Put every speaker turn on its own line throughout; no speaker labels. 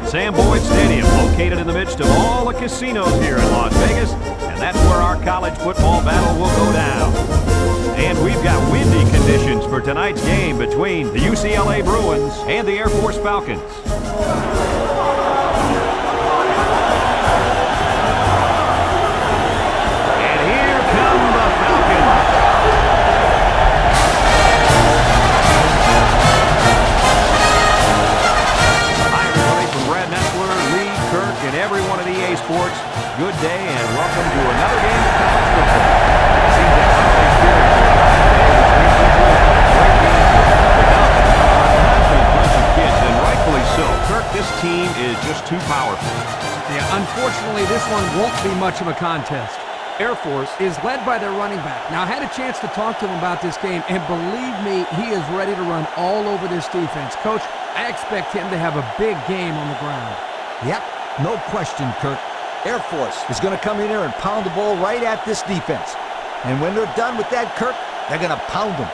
Sam Boyd Stadium, located in the midst of all the casinos here in Las Vegas, and that's where our college football battle will go down. And we've got windy conditions for tonight's game between the UCLA Bruins and the Air Force Falcons. And here come the Falcons. And everyone at EA Sports, good day and welcome to another game of college football. It seems that holiday spirit is a bunch of kids, and rightfully so. Kirk, this team is just too powerful.
Yeah, unfortunately, this one won't be much of a contest. Air Force is led by their running back. Now, I had a chance to talk to him about this game, and believe me, he is ready to run all over this defense. Coach, I expect him to have a big game on the ground.
Yep. No question, Kirk. Air Force is going to come in here and pound the ball right at this defense. And when they're done with that, Kirk, they're going to pound them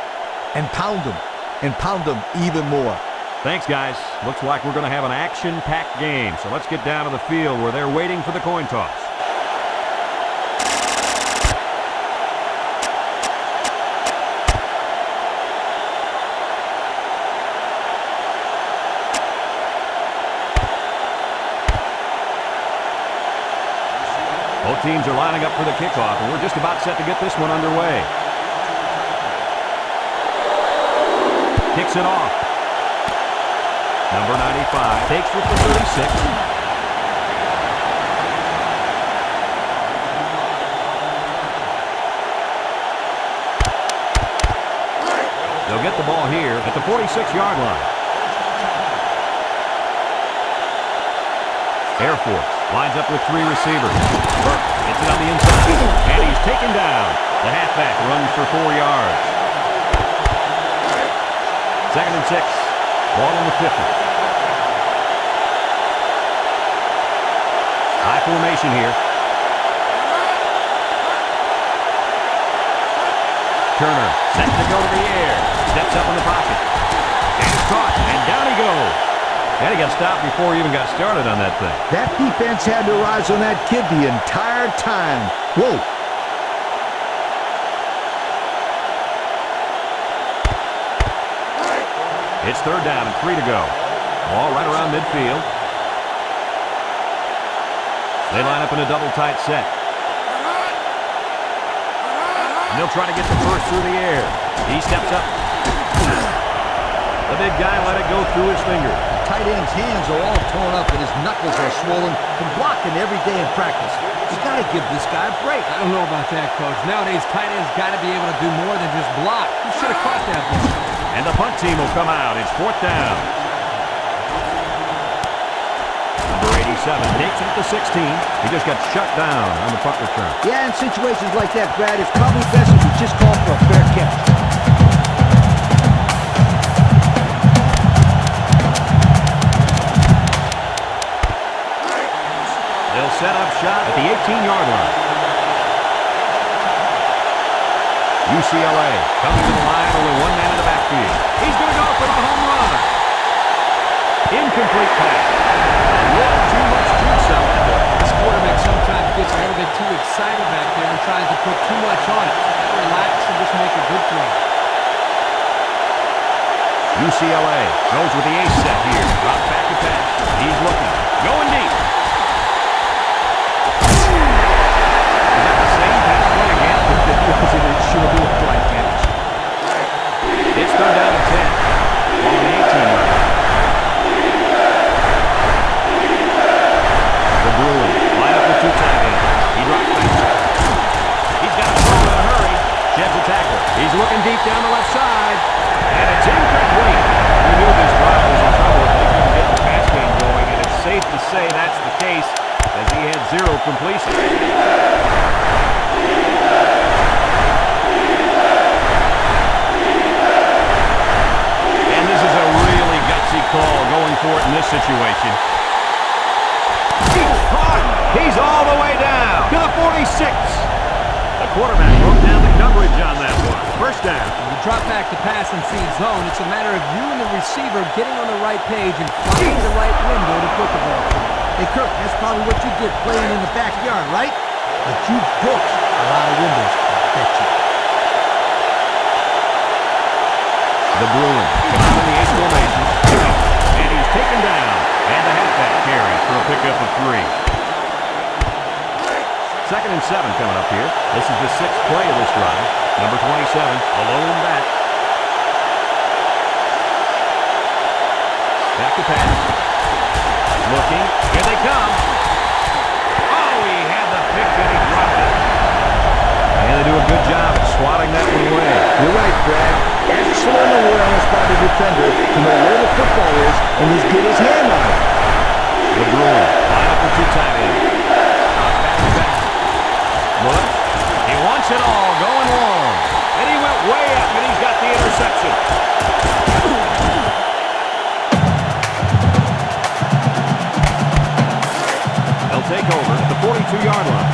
and pound them and pound them even more.
Thanks, guys. Looks like we're going to have an action-packed game. So let's get down to the field where they're waiting for the coin toss. Both teams are lining up for the kickoff, and we're just about set to get this one underway. Kicks it off. Number 95 takes with the 36. They'll get the ball here at the 46-yard line. Air Force lines up with three receivers. Burke gets it on the inside, and he's taken down. The halfback runs for 4 yards. 2nd and 6. Ball on the 50. High formation here. Turner set to go to the air. Steps up in the pocket. And it's caught, and down he goes. And he got stopped before he even got started on that thing.
That defense had their eyes on that kid the entire time. Whoa.
It's 3rd down and 3 to go. Ball right around midfield. They line up in a double tight set. And they'll try to get the first through the air. He steps up. The big guy let it go through his fingers.
The tight end's hands are all torn up and his knuckles are swollen from blocking every day in practice. You got to give this guy a break.
I don't know about that, Coach. Nowadays, tight ends got to be able to do more than just block. He should have caught that ball.
And the punt team will come out. It's 4th down. Number 87 takes it at the 16. He just got shut down on the punt return.
Yeah, in situations like that, Brad, it's probably best if you just call for a fair catch.
Set up shot at the 18-yard line. UCLA comes to the line, only one man in the backfield. He's going to go for the home run. Incomplete pass. A little too much juice out there.
This quarterback sometimes gets a little bit too excited back there and tries to put too much on it. Relax and just make a good throw.
UCLA goes with the ace set here. Drop back to pass. He's looking. Going deep.
It sure looked like that.
It's 3rd down and 10. On the 18-yard. The Bruins line up with 2 tight ends. He drops back. He's got to throw in a hurry. Sheds a tackle. He's looking deep down the left side. And it's incomplete. He knew this drive was in trouble if they couldn't get the pass game going, and it's safe to say that's the case as he had 0 completion. Call going for it in this situation. He's caught. He's all the way down to the 46. The quarterback broke down the coverage on that one. on. First down.
When you drop back to pass and see zone, it's a matter of you and the receiver getting on the right page and finding the right window to put the ball.
Hey, Kirk, that's probably what you get playing in the backyard, right? But you booked a lot of windows, I bet you.
The Bruins come out in the ace formation. And he's taken down. And the halfback carry for a pickup of 3. 2nd and 7 coming up here. This is the 6th play of this drive. Number 27, alone back. Back to pass. Looking. Here they come. Oh, he had the pick and he dropped it. And they do a good job of swatting that one away.
You're right, Brad. Excellent awareness by the defender to know where the football is and just get his hand on it.
The Bruins line up with 2 tight ends. Back. Look. He wants it all going long. And he went way up and he's got the interception. They'll take over at the 42-yard line.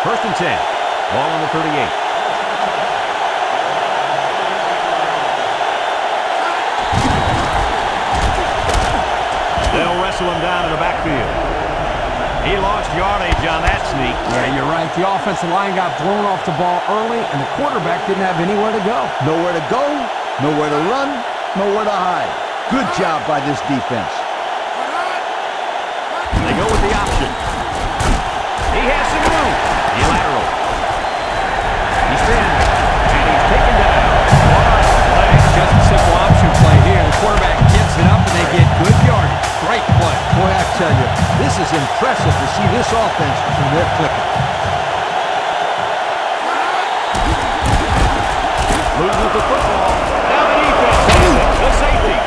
First and 10. Ball on the 38. They'll wrestle him down in the backfield. He lost yardage on that sneak.
Yeah, you're right. The offensive line got blown off the ball early, and the quarterback didn't have anywhere to go.
Nowhere to go, nowhere to run, nowhere to hide. Good job by this defense.
They go with the option. He has some room. He lateral. He's thin. And he's taken down.
Just a simple option play here. The quarterback gets it up, and they get good yardage. Great play.
Boy, I tell you, this is impressive to see this offense when they're clicking.
Loses the football. Now the defense has it. The safety.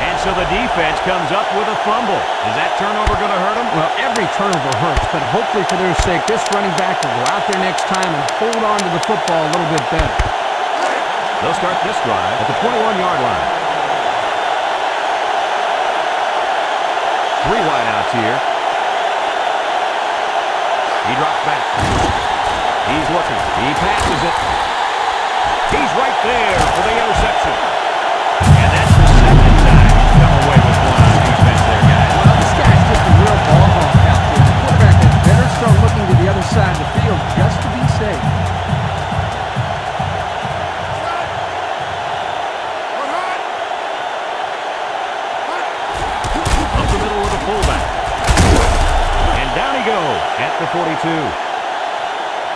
And so the defense comes up with a fumble. Is that turnover going to hurt them?
Well, every turnover hurts, but hopefully for their sake, this running back will go out there next time and hold on to the football a little bit better.
They'll start this drive at the 21-yard line. 3 wideouts here. He drops back. He's looking. He passes it. He's right there for the interception. And that's the 2nd time he's come away with one on defense there, guys.
Well, this guy's just a real ball hawk out there. The quarterback had better start looking to the other side of the field just to be safe.
Up the middle with a fullback. And down he goes at the 42.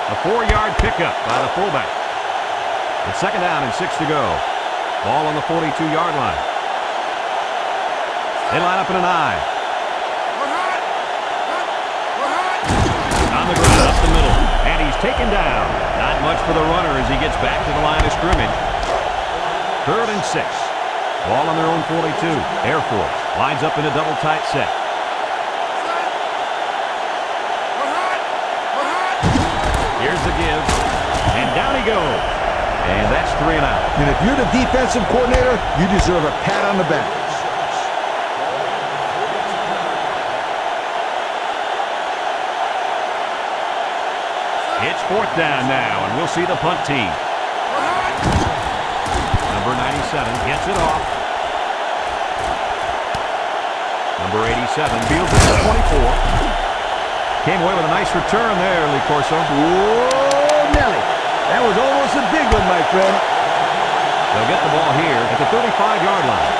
A 4-yard pickup by the fullback. It's 2nd down and 6 to go. Ball on the 42-yard line. They line up in an I. On the ground, up the middle. And he's taken down. Not much for the runner as he gets back to the line of scrimmage. 3rd and 6. Ball on their own 42. Air Force lines up in a double tight set. Here's the give. And down he goes. And that's 3 and out.
And if you're the defensive coordinator, you deserve a pat on the back.
It's 4th down now, and we'll see the punt team. Number 97 gets it off. Number 87 fields it at 24. Came away with a nice return there, Lee Corso.
Whoa, Nelly. That was almost a big one, my friend.
They'll get the ball here at the 35-yard line.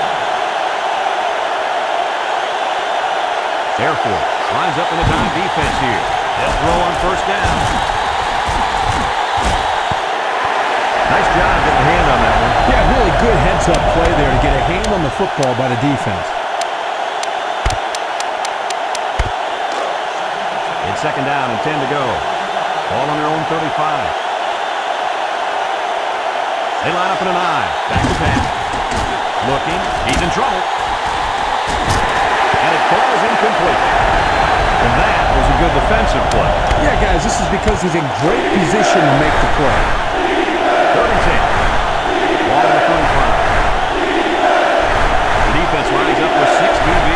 Air Force lines up in the dime defense here. They'll throw on 1st down. Nice job getting a hand on that one.
Yeah, really good heads-up play there to get a hand on the football by the defense.
It's 2nd down and 10 to go. Ball on their own 35. They line up in an I. Back to pass. Looking. He's in trouble. And it falls incomplete. And that was a good defensive play.
Yeah, guys, this is because he's in great position to make the play.
3rd and 10. Ball on the 35. The defense lines up with 6 DB.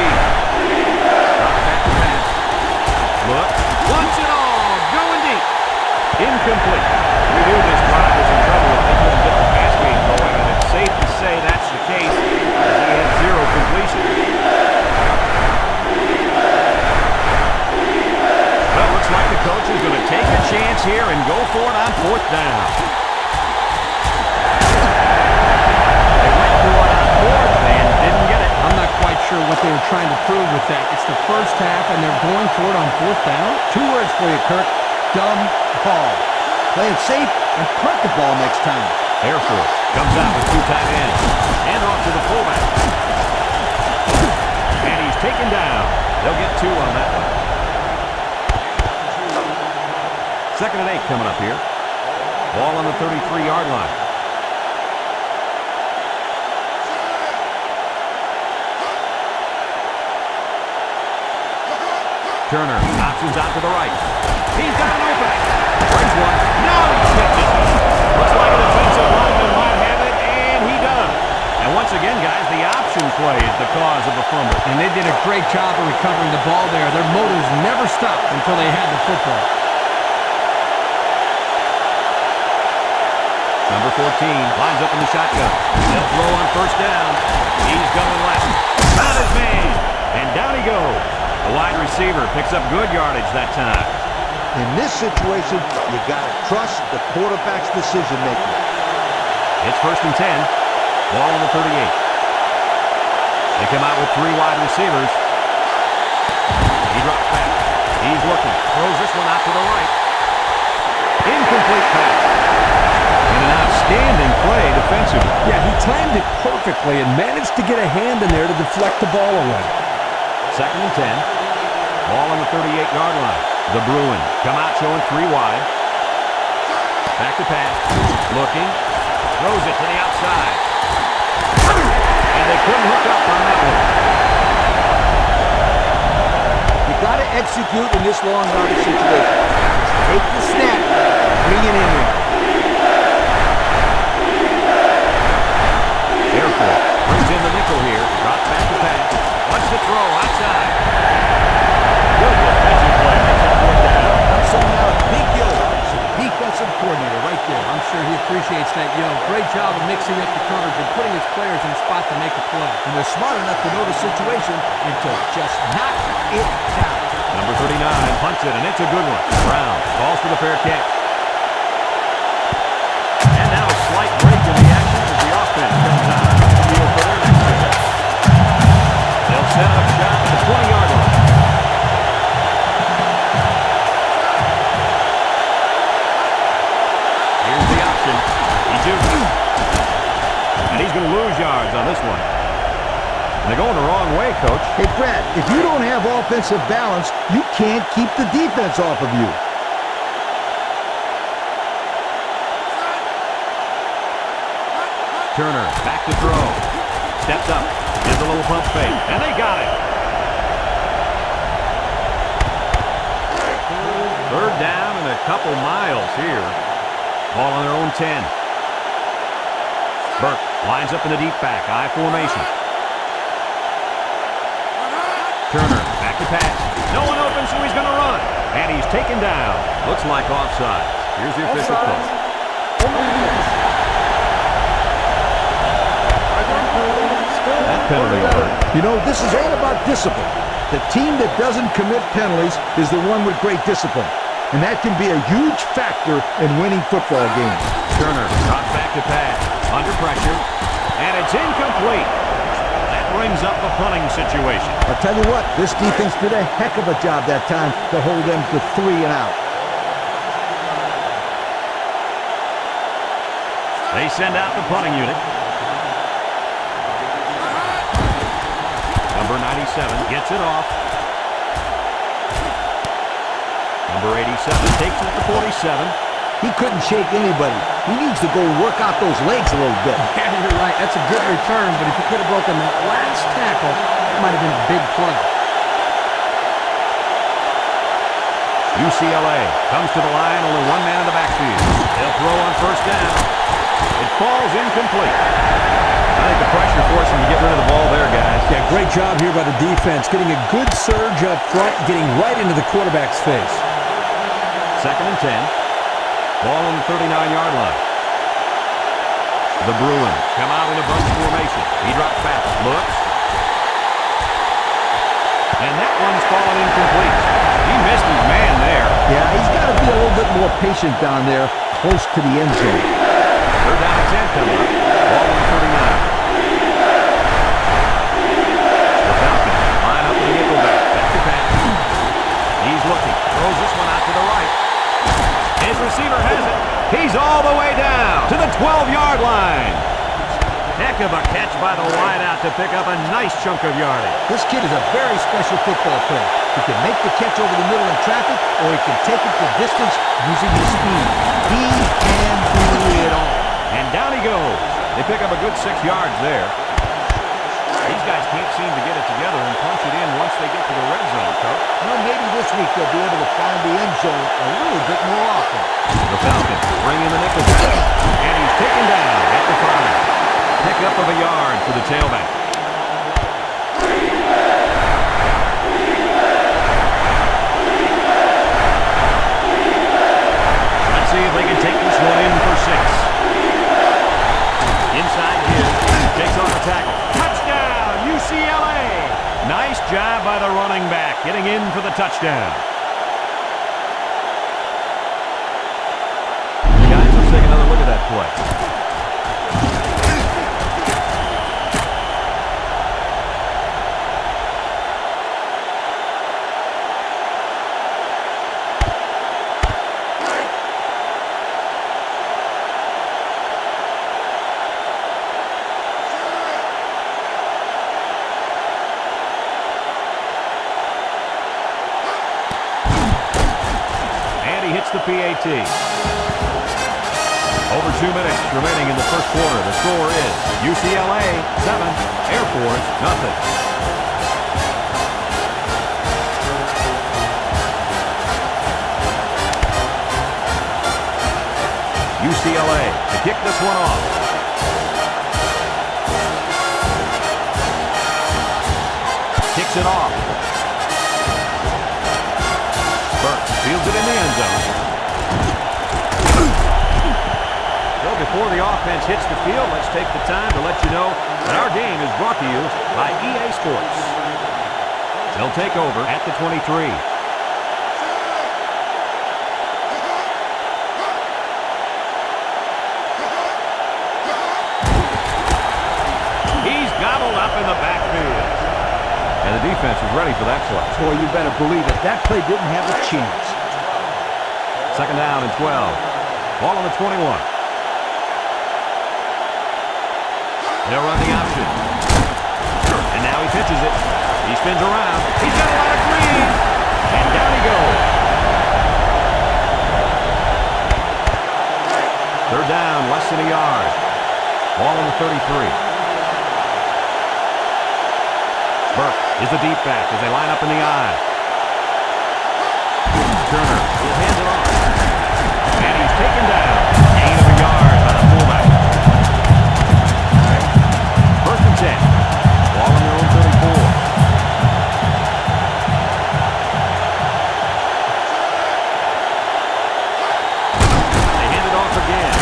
Drop back to pass. Look. Wants it all. Going deep. Incomplete. We knew this drive was in trouble if they couldn't get the pass game going, and it's safe to say that's the case as he had 0 completion. Well, looks like the coach is going to take a chance here and go for it on 4th down. They went for it on 4th and didn't get it.
I'm not quite sure what they were trying to prove with that. It's the first half, and they're going for it on 4th down.
2 words for you, Kirk. Dumb ball. Play it safe and punt the ball next time.
Air Force comes out with 2 tight ends. And off to the fullback. And he's taken down. They'll get 2 on that one. 2nd and 8 coming up here. Ball on the 33-yard line. Turner options out to the right. He's got an opening. Breaks one. Now he catches it. Looks like a defensive lineman might have it, and he does. And once again, guys, the option play is the cause of the fumble.
And they did a great job of recovering the ball there. Their motors never stopped until they had the football.
Number 14 lines up in the shotgun. They'll throw on 1st down. He's going left. Found his man. And down he goes. The wide receiver picks up good yardage that time.
In this situation, you got to trust the quarterback's decision-making.
It's 1st and 10. Ball on the 38. They come out with 3 wide receivers. He drops back. He's looking. Throws this one out to the right. Incomplete pass. And an outstanding play defensively.
Yeah, he timed it perfectly and managed to get a hand in there to deflect the ball away.
2nd and 10. Ball on the 38-yard line. The Bruins come out showing 3 wide. Back to pass. Looking. Throws it to the outside. And they couldn't hook up on that one.
You got to execute in this long yardage situation. Just take the snap, bring it in there.
Air Force brings in the nickel here. Drops back to pass. Wants to throw outside. Good defensive play. Makes it 4th down.
So now Big Yo, defensive coordinator right there.
I'm sure he appreciates that, yo. Great job of mixing up the coverage and putting his players in a spot to make a play.
And they're smart enough to know the situation and to just knock it down.
Number 39 punts it, and it's a good one. Brown calls for the fair catch. And now a slight break in the action as the offense comes out on the field for their next possession. They'll set up shot at the 20-yard line. Here's the option. He jukes. And he's going to lose yards on this one. And they're going the wrong way, Coach.
Hey, Brad, if you don't have offensive balance, you can't keep the defense off of you.
Turner back to throw. Steps up. Gives a little pump fake. And they got it. 3rd down and a couple miles here. Ball on their own 10. Burke lines up in the deep back. I formation. Turner back to pass. No one open, so he's going to run. And he's taken down. Looks like offside. Here's the official call. That penalty hurt.
You know, this is all about discipline. The team that doesn't commit penalties is the one with great discipline. And that can be a huge factor in winning football games.
Turner drops back to pass. Under pressure. And it's incomplete. That brings up the punting situation.
I'll tell you what, this defense did a heck of a job that time to hold them to 3 and out.
They send out the punting unit. Number 97 gets it off. Number 87 takes it to 47.
He couldn't shake anybody. He needs to go work out those legs a little bit.
Yeah, you're right. That's a good return, but if he could have broken that last tackle, that might have been a big play.
UCLA comes to the line, only one man in the backfield. They'll throw on first down. It falls incomplete. I think the pressure forced him to get rid of the ball there, guys.
Yeah, great job here by the defense, getting a good surge up front, getting right into the quarterback's face.
2nd and 10. Ball on the 39-yard line. The Bruins come out in a bunch formation. He drops back, looks. And that one's fallen incomplete. He missed his man there.
Yeah, he's got to be a little bit more patient down there, close to the end zone.
3rd down and 10 coming up. Ball on 39. The Falcons line up in the nickelback. That's the pass. He's looking. Throws this one out to the right. His receiver has it. He's all the way down to the 12-yard line. Heck of a catch by the wideout to pick up a nice chunk of yardage.
This kid is a very special football player. He can make the catch over the middle in traffic, or he can take it the distance using his speed. He can do it all.
And down he goes. They pick up a good 6 yards there. These guys can't seem to get it together and punch it in once they get to the red zone, Coach.
Well, maybe this week they'll be able to find the end zone a little bit more often.
The Falcons bring in the nickel back, and he's taken down at the 5. Pickup of a yard for the tailback. Let's see if they can take this one in for 6. Inside his, takes on the tackle. Touchdown, UCLA! Nice job by the running back, getting in for the touchdown. Guys, let's take another look at that play. The PAT. Over 2 minutes remaining in the first quarter. The score is UCLA 7, Air Force nothing. UCLA to kick this one off. Kicks it off. Fields it in the end zone. So before the offense hits the field, let's take the time to let you know that our game is brought to you by EA Sports. They'll take over at the 23. He's gobbled up in the backfield. And the defense is ready for that play.
Boy, you better believe it. That play didn't have a chance.
2nd down and 12. Ball on the 21. They'll run the option. And now he pitches it. He spins around. He's got a lot of green. And down he goes. 3rd down, less than a yard. Ball on the 33. Burke is the deep back as they line up in the I. Turner will hand it off. And he's taken down. Gain of a yard by the fullback. 1st and 10. Ball on their own 34. They hand it off again.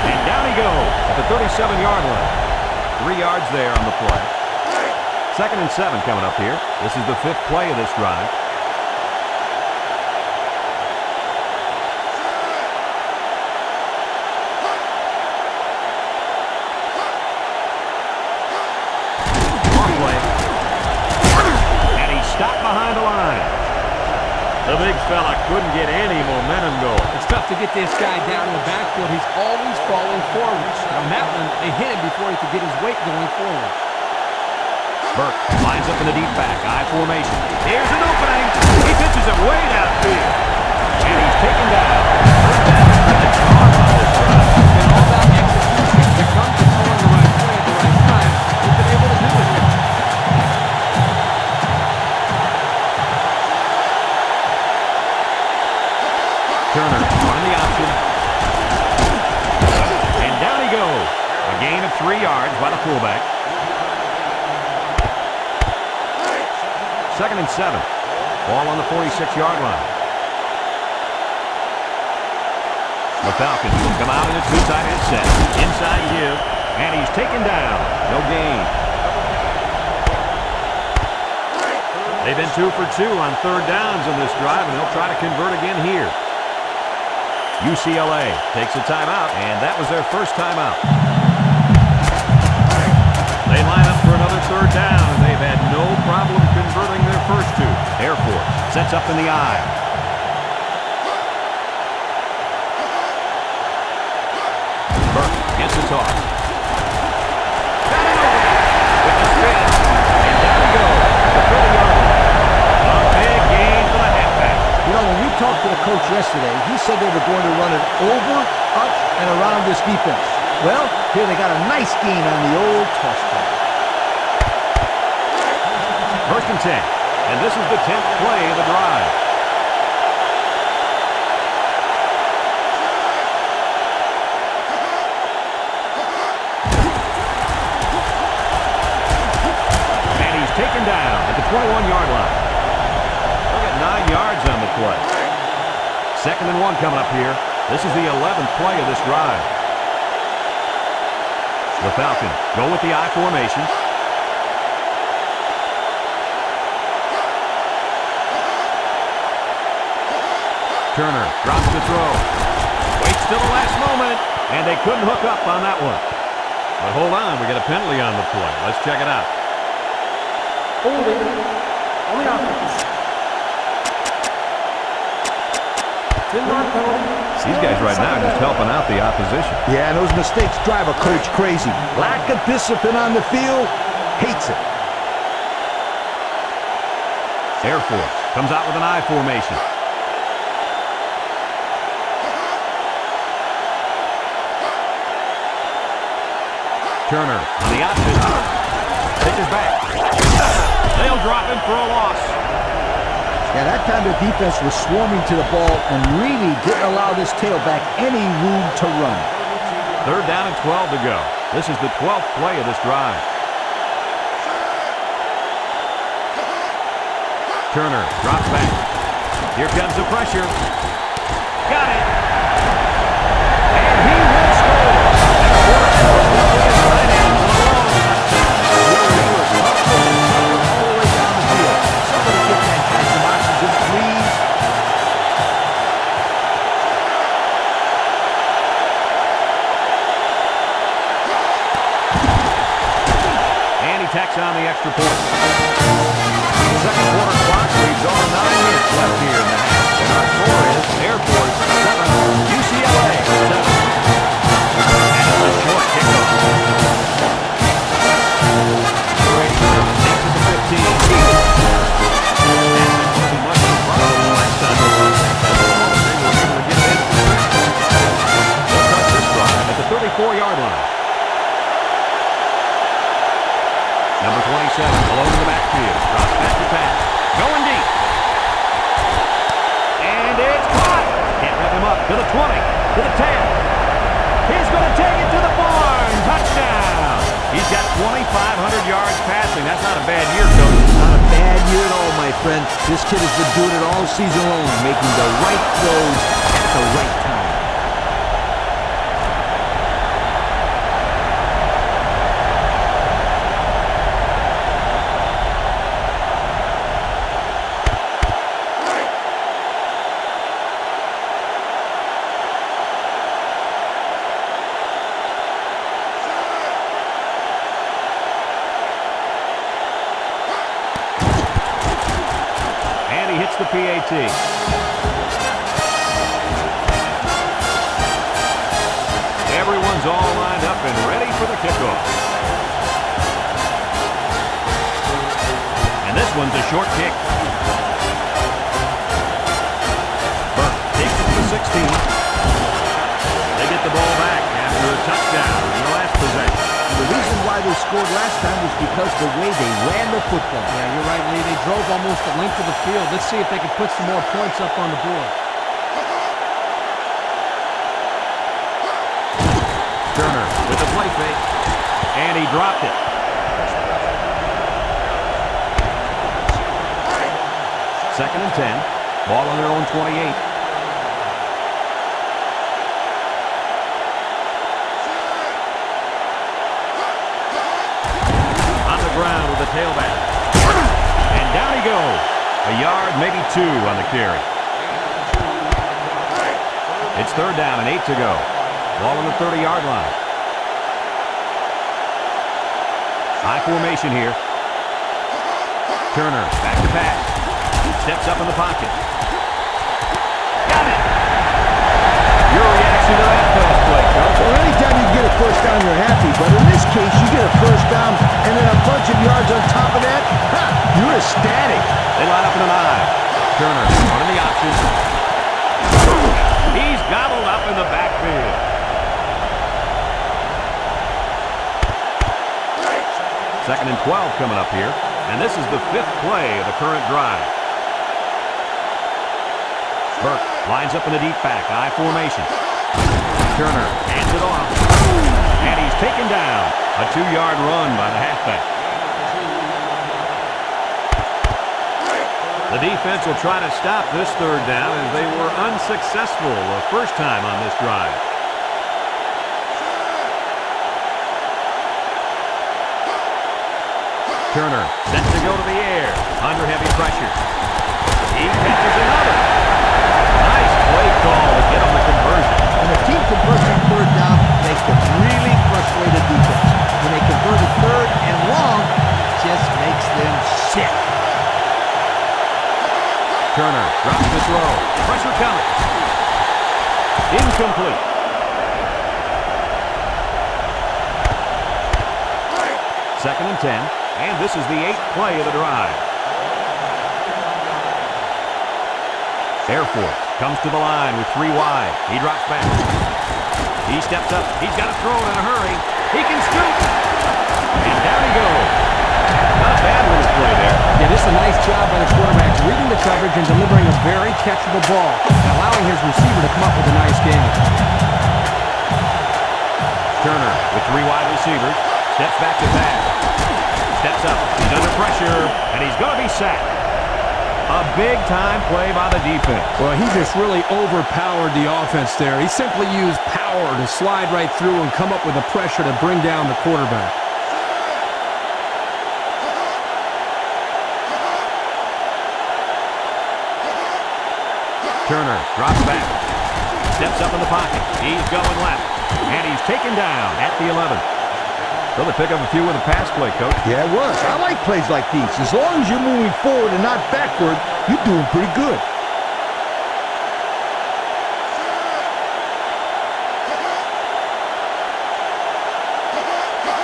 And down he goes at the 37-yard line. 3 yards there on the play. 2nd and 7 coming up here. This is the 5th play of this drive. Long play. And he's stopped behind the line. The big fella couldn't get any momentum going.
It's tough to get this guy down in the backfield. He's always falling forward. On that one, they hit him before he could get his weight going forward.
Burke lines up in the deep back, I formation. Here's an opening. He pitches it way downfield. And he's taken down. It's all about execution. When it comes to throwing the right play at the right time, he's been able to do it. 3 yards by the fullback. 2nd and 7. Ball on the 46-yard line. The Falcons will come out in a 2 tight end set. Inside you, and he's taken down. No gain. They've been 2 for 2 on 3rd downs in this drive, and they'll try to convert again here. UCLA takes a timeout, and that was their first timeout. They line up for another 3rd down, and they've had no problem converting their first 2. Air Force sets up in the eye. Burke gets the toss. Got it open with the spin, and down we go at the 30-yard line. A big gain for the halfback.
You know, when we talked to the coach yesterday, he said they were going to run it over, up, and around this defense. Well, here they got a nice gain on the old toss play.
1st and 10, and this is the 10th play of the drive. And he's taken down at the 21-yard line. They'll get 9 yards on the play. 2nd and 1 coming up here. This is the 11th play of this drive. The Falcons go with the I formation. Turner drops the throw. Waits till the last moment, and they couldn't hook up on that one. But hold on, we got a penalty on the play. Let's check it out.
Holding on the offense.
These guys right now are just helping out the opposition.
Yeah, and those mistakes drive a coach crazy. Lack of discipline on the field, hates it.
Air Force comes out with an I formation. Turner on the option. Pitches back. They'll drop him for a loss.
Yeah, that time the defense was swarming to the ball and really didn't allow this tailback any room to run.
3rd down and 12 to go. This is the 12th play of this drive. Turner drops back. Here comes the pressure. Got it. And he will score. Tacks on the extra point. Second quarter clock leaves on 9 minutes left here in the half. And our score is Air Force 7, UCLA 7. And it's a short kickoff. Brady takes it to 15. That's too much of a problem last time around. They were able to get it in. They'll touch this drive at the 34-yard line. Number 27, alone in the backfield. Drops back to pass. Going deep. And it's caught. Can't wrap him up. To the 20. To the 10. He's going to take it to the barn. Touchdown. He's got 2,500 yards passing. That's not a bad year, Coach.
Not a bad year at all, my friend. This kid has been doing it all season long, making the right throws at the right time.
The PAT. Everyone's all lined up and ready for the kickoff. And this one's a short kick. Burke takes it to the 16. They get the ball back after a touchdown in the last possession.
The reason why they scored last time was because of the way they ran the football.
Yeah, you're right, Lee. They drove almost the length of the field. Let's see if they can put some more points up on the board.
Turner with the play fake. and he dropped it. Second and 10. Ball on their own 28. On the ground with the tailback. And down he goes. A yard, maybe 2 on the carry. It's third down and 8 to go. Ball on the 30-yard line. High formation here. Turner back to pass. Steps up in the pocket. Got it! Your reaction to that pass play, Coach?
Well, anytime you get a first down, you're happy. But in this case, you get a first down and then a bunch of yards on top of that. You're ecstatic.
They line up in an eye. Turner running the option. He's gobbled up in the backfield. Second and 12 coming up here. And this is the 5th play of the current drive. Burke lines up in the deep back. I formation. Turner hands it off. And he's taken down. A 2-yard run by the halfback. The defense will try to stop this third down as they were unsuccessful the first time on this drive. Turner set to go to the air under heavy pressure. He catches another. Nice play call to get him the conversion.
When a team converts on third down, makes a really frustrated defense. When they convert a third and long, it just makes them sick.
Turner drops the throw. Pressure coming. Incomplete. Second and 10. And this is the 8th play of the drive. Air Force comes to the line with 3 wide. He drops back. He steps up. He's got to throw it in a hurry. He can scoop. And down he goes. Not a bad little play there.
Yeah, this is a nice job by the quarterback reading the coverage and delivering a very catchable ball, and allowing his receiver to come up with a nice game.
Turner with 3 wide receivers. Steps back to pass. Steps up. He's under pressure, and he's going to be sacked. A big-time play by the defense.
Well, he just really overpowered the offense there. He simply used power to slide right through and come up with the pressure to bring down the quarterback.
Turner drops back. Steps up in the pocket. He's going left. And he's taken down at the 11. So they pick up a few with a pass play, Coach.
Yeah, it was. I like plays like these. As long as you're moving forward and not backward, you're doing pretty good.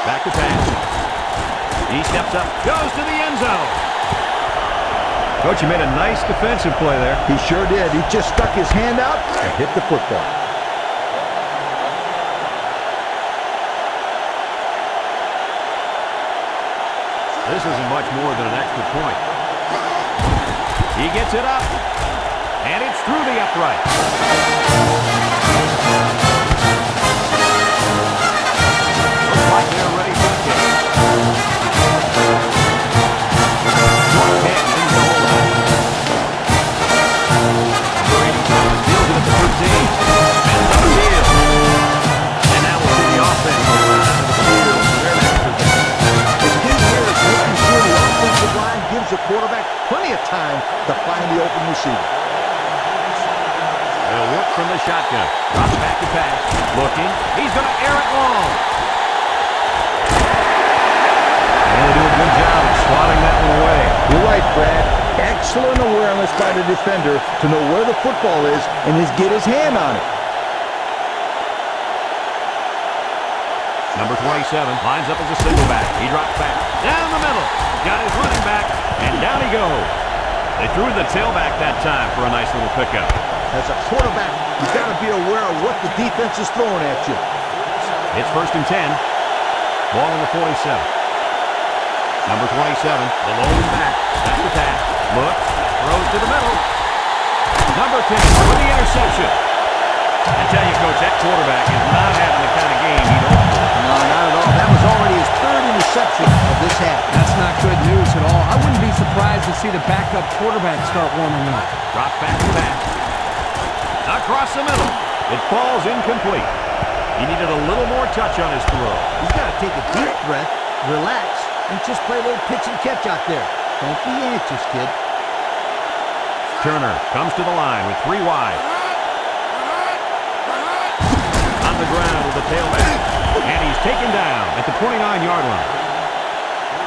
Back to pass. He steps up. Goes to the end zone. Coach, you made a nice defensive play there.
He sure did. He just stuck his hand out and hit the football.
This isn't much more than an extra point. He gets it up. And it's through the upright. Looks like they're ready for the kick. Short kick into the hole. Brady deals it at the 13. Spins on the field. And now we'll see the offense go around to the field for their next possession.
Making sure the offensive line gives the quarterback plenty of time to find the open receiver.
They'll work from the shotgun. Drops back to pass. Looking. He's going to air it long. And they do a good job of swatting that one away.
You're right, Brad. Excellent awareness by the defender to know where the football is and just get his hand on it.
Number 27 lines up as a single back. He drops back. Down the middle. Got his running back. And down he goes. They threw the tailback that time for a nice little pickup.
As a quarterback, you've got to be aware of what the defense is throwing at you.
It's first and 10. Ball on the 47. Number 27, the lone back. That's the pass. Look. Throws to the middle. Number 10 for the interception. I tell you, Coach, that quarterback is not having the kind of game he'd hoped for.
No, not at all. That was already
see the backup quarterback start warming up.
Drop back pass. Across the middle. It falls incomplete. He needed a little more touch on his throw.
He's got to take a deep breath, relax, and just play a little pitch and catch out there. Don't be anxious, kid.
Turner comes to the line with 3 wide. On the ground with the tailback. And he's taken down at the 29-yard line.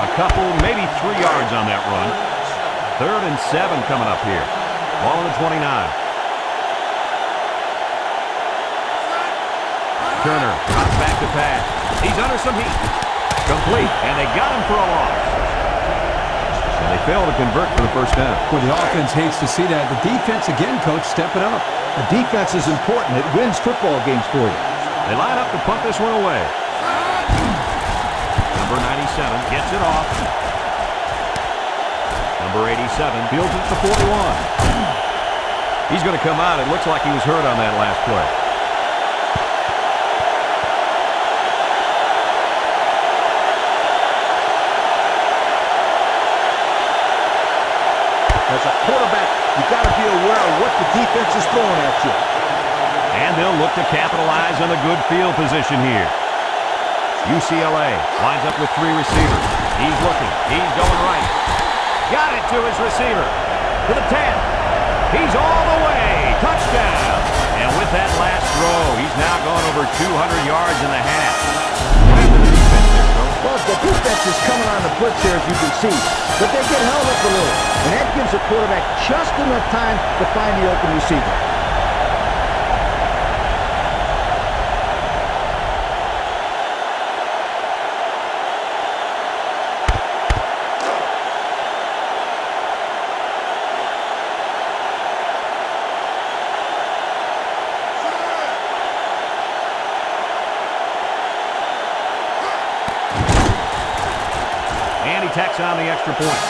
A couple, maybe 3 yards on that run. 3rd and 7 coming up here. Ball on the 29. Turner drops back to pass. He's under some heat. Complete, and they got him for a loss. And they fail to convert for the first down.
Well, the offense hates to see that. The defense, again, coach, stepping up.
The defense is important. It wins football games for you.
They line up to punt this one away. Number 97 gets it off. Number 87 fields it to 41. He's going to come out. It looks like he was hurt on that last play.
As a quarterback, you've got to be aware of what the defense is throwing at you.
And they'll look to capitalize on the good field position here. UCLA lines up with 3 receivers. He's looking. He's going right. Got it to his receiver. To the 10. He's all the way. Touchdown. And with that last throw, he's now gone over 200 yards and a half.
Well, the defense is coming on the blitz here, as you can see. But they get held up a little. And that gives the quarterback just enough time to find the open receiver.
Tacks on the extra point.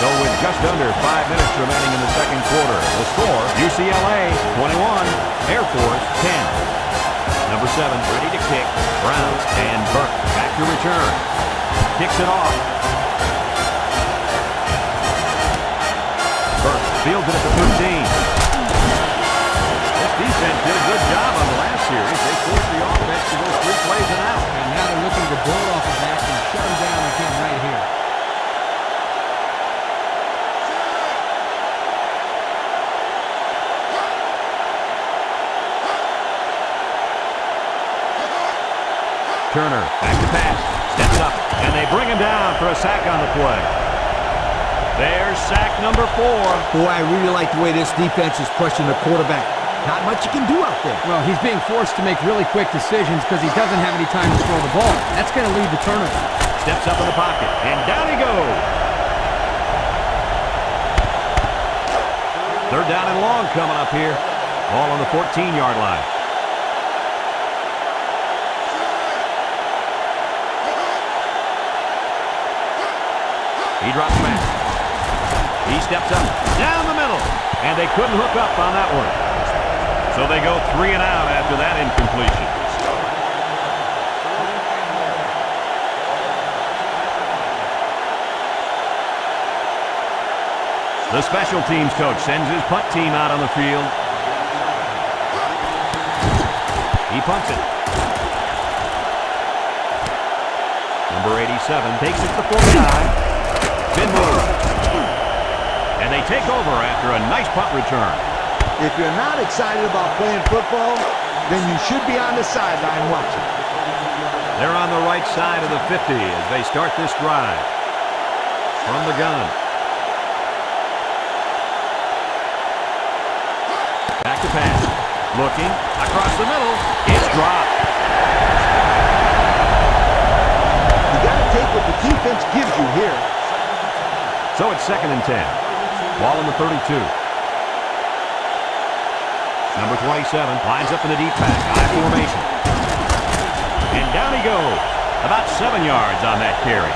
So with just under 5 minutes remaining in the second quarter, the score, UCLA 21, Air Force 10. Number 7 ready to kick. Browns and Burke back to return. Kicks it off. Burke fields it at the 13. This defense did a good job on the last series. They forced the offense to go 3 plays and out.
And now they're looking to build off of that and shut him down again right here.
Turner back to pass. Steps up. And they bring him down for a sack on the play. There's sack number 4.
Boy, I really like the way this defense is pushing the quarterback. Not much you can do out there.
Well, he's being forced to make really quick decisions because he doesn't have any time to throw the ball. That's going to lead to turnover.
Steps up in the pocket, and down he goes. 3rd down and long coming up here. Ball on the 14-yard line. He drops back. He steps up, down the middle, and they couldn't hook up on that one. So they go 3 and out after that incompletion. The special teams coach sends his punt team out on the field. He punts it. Number 87 takes it to 49. Been moved. And they take over after a nice punt return.
If you're not excited about playing football, then you should be on the sideline watching.
They're on the right side of the 50 as they start this drive. From the gun. Back to pass. Looking. Across the middle. It's dropped.
You got to take what the defense gives you here.
So it's 2nd and 10. Ball on the 32. Number 27 lines up in the deep pack. I formation. And down he goes. About 7 yards on that carry.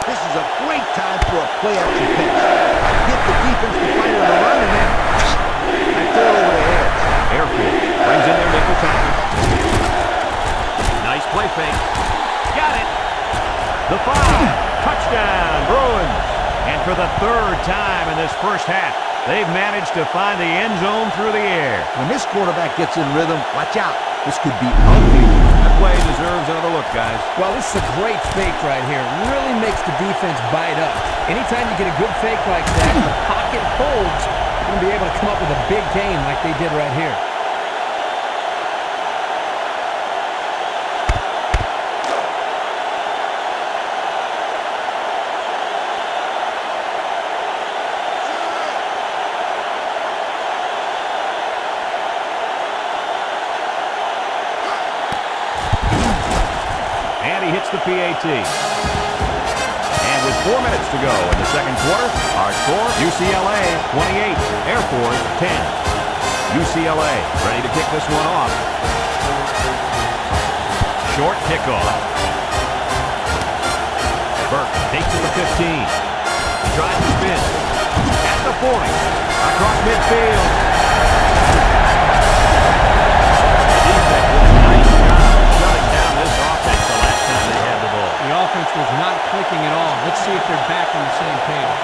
This is a great time for a play-action pitch. Get the defense to fight on the run and then I throw it over the head.
Air Force brings in their nickel tackle. Nice play fake. Got it. The 5. And for the third time in this first half, they've managed to find the end zone through the air.
When this quarterback gets in rhythm, watch out. This could be ugly.
That play deserves another look, guys.
Well, this is a great fake right here. Really makes the defense bite up. Anytime you get a good fake like that, the pocket holds, you're going to be able to come up with a big gain like they did right here.
Hits the PAT. And with 4 minutes to go in the second quarter, our score, UCLA 28, Air Force 10. UCLA ready to kick this one off. Short kickoff. Burke takes it to 15. He tries to spin. At the 40. Across midfield. The defense did a nice job of shutting down this offense the last time they had the ball.
The offense was not clicking at all. Let's see if they're back on the same page.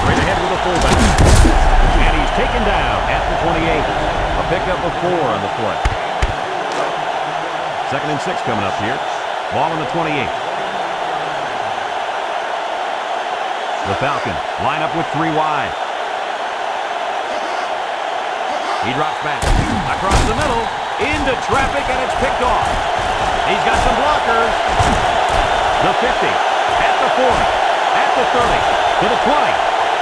Straight ahead with the fullback. And he's taken down at the 28. A pickup of 4 on the play. 2nd and 6 coming up here. Ball on the 28. The Falcons line up with 3 wide. He drops back. Across the middle. Into traffic, and it's picked off. He's got some blockers. The 50. At the 40. At the 30. To the 20.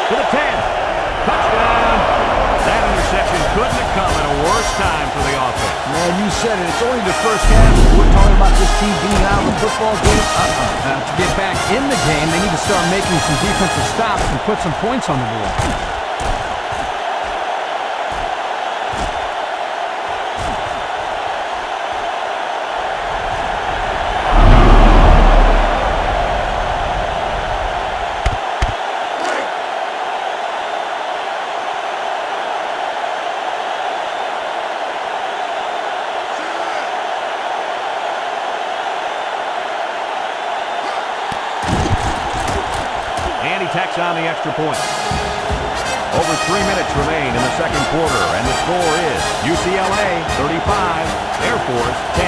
To the 10. Touchdown. That interception couldn't have come at a worse time for the offense.
Man, you said it. It's only the first half. We're talking about this team being out of the football game.
To get back in the game, they need to start making some defensive stops and put some points on the board.
Tacks on the extra point. Over 3 minutes remain in the second quarter, and the score is UCLA 35, Air Force 10.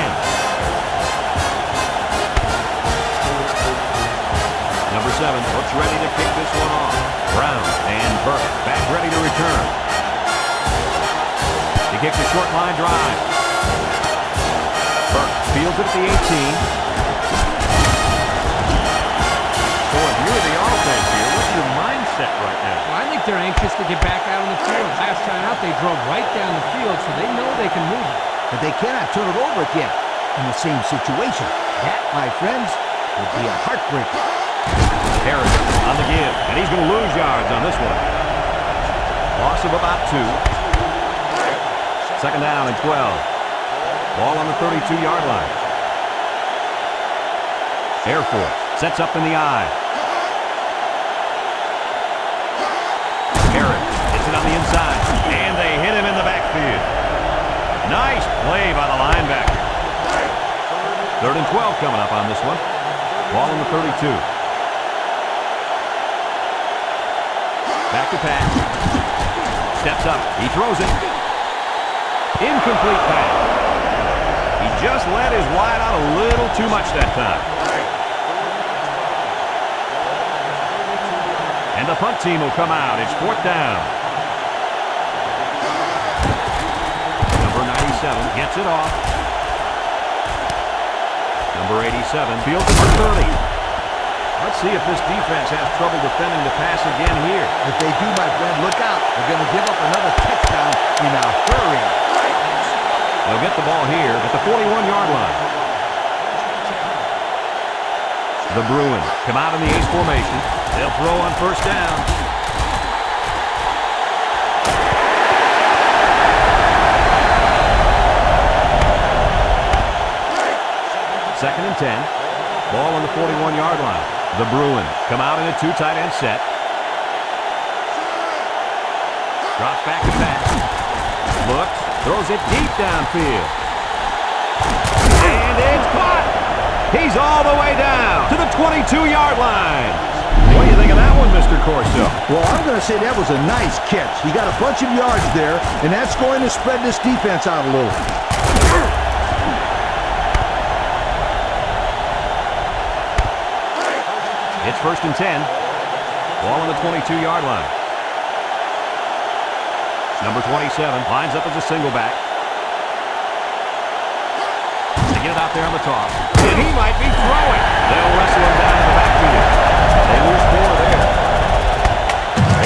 Number 7 looks ready to kick this one off. Brown and Burke back ready to return. He kicks a short line drive. Burke fields it at the 18. So if you're the offense here, what's your mindset right now?
Well, I think they're anxious to get back out on the field. Last time out, they drove right down the field, so they know they can move it.
But they cannot turn it over again in the same situation. That, my friends, would be a heartbreaker.
Harris on the give, and he's going to lose yards on this one. Loss of about 2. 2nd down and 12. Ball on the 32-yard line. Air Force sets up in the eye. Harris hits it on the inside, and they hit him in the backfield. Nice play by the linebacker. 3rd and 12 coming up on this one. Ball on the 32. Back to pass. Steps up. He throws it. Incomplete pass. He just let his wide out a little too much that time. And the punt team will come out. It's 4th down. Number 97 gets it off. Number 87 fields it for 30. Let's see if this defense has trouble defending the pass again here.
If they do, my friend, look out. They're going to give up another touchdown in a hurry.
They'll get the ball here at the 41-yard line. The Bruins come out in the ace formation. They'll throw on 1st down. Second and 10. Ball on the 41-yard line. The Bruins come out in a 2 tight end set. Drops back to pass. Looks. Throws it deep downfield. And it's caught. He's all the way down to the 22-yard line. What do you think of that one, Mr. Corso?
Well, I'm going to say that was a nice catch. He got a bunch of yards there, and that's going to spread this defense out a little.
It's 1st and 10. Ball on the 22-yard line. Number 27 lines up as a single back. They get it out there on the toss. And he might be throwing. They'll wrestle him down in the backfield. They lose 4 there.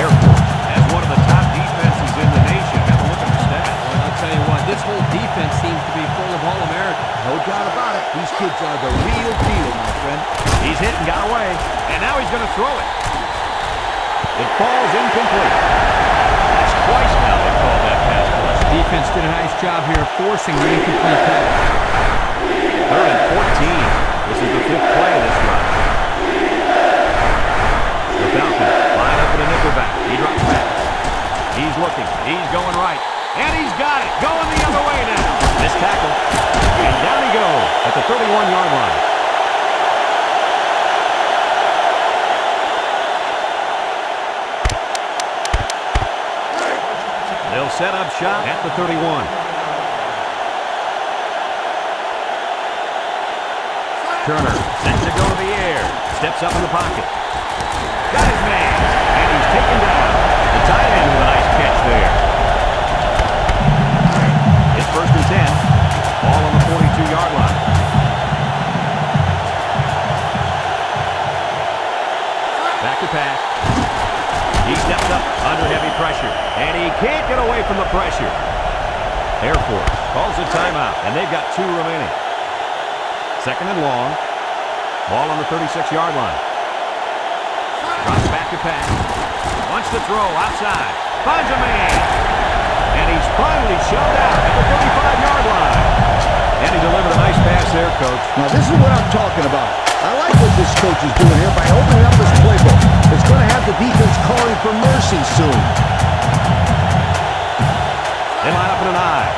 Air Force has one of the top defenses in the nation. Have a look at the stats.
Well, I'll tell you what, this whole defense seems to be full of All-Americans.
No doubt about it. These kids are the real deal, my friend.
He's hit and got away. And now he's going to throw it. It falls incomplete. That's twice now they've called that pass rush.
Defense did a nice job here forcing the incomplete pass.
3rd and 14. This is the 5th play of this run. The Falcons line up in a nickelback. He drops back. He's looking. He's going right. And he's got it. Going the other way now. Missed tackle. And down he goes at the 31-yard line. They'll set up shop at the 31. Turner sends it go to the air. Steps up in the pocket. Got his man. And he's taken down. The tight end with a nice catch there. It's 1st and 10. Ball on the 42-yard line. Back to pass. He steps up under heavy pressure. And he can't get away from the pressure. Air Force calls a timeout. And they've got 2 remaining. 2nd and long. Ball on the 36-yard line. Drops back to pass. Wants to throw outside. Finds a man. And he's finally shoved out at the 35-yard line. And he delivered a nice pass there, Coach.
Now, this is what I'm talking about. I like what this coach is doing here by opening up his playbook. It's going to have the defense calling for mercy soon.
They line up in an eye.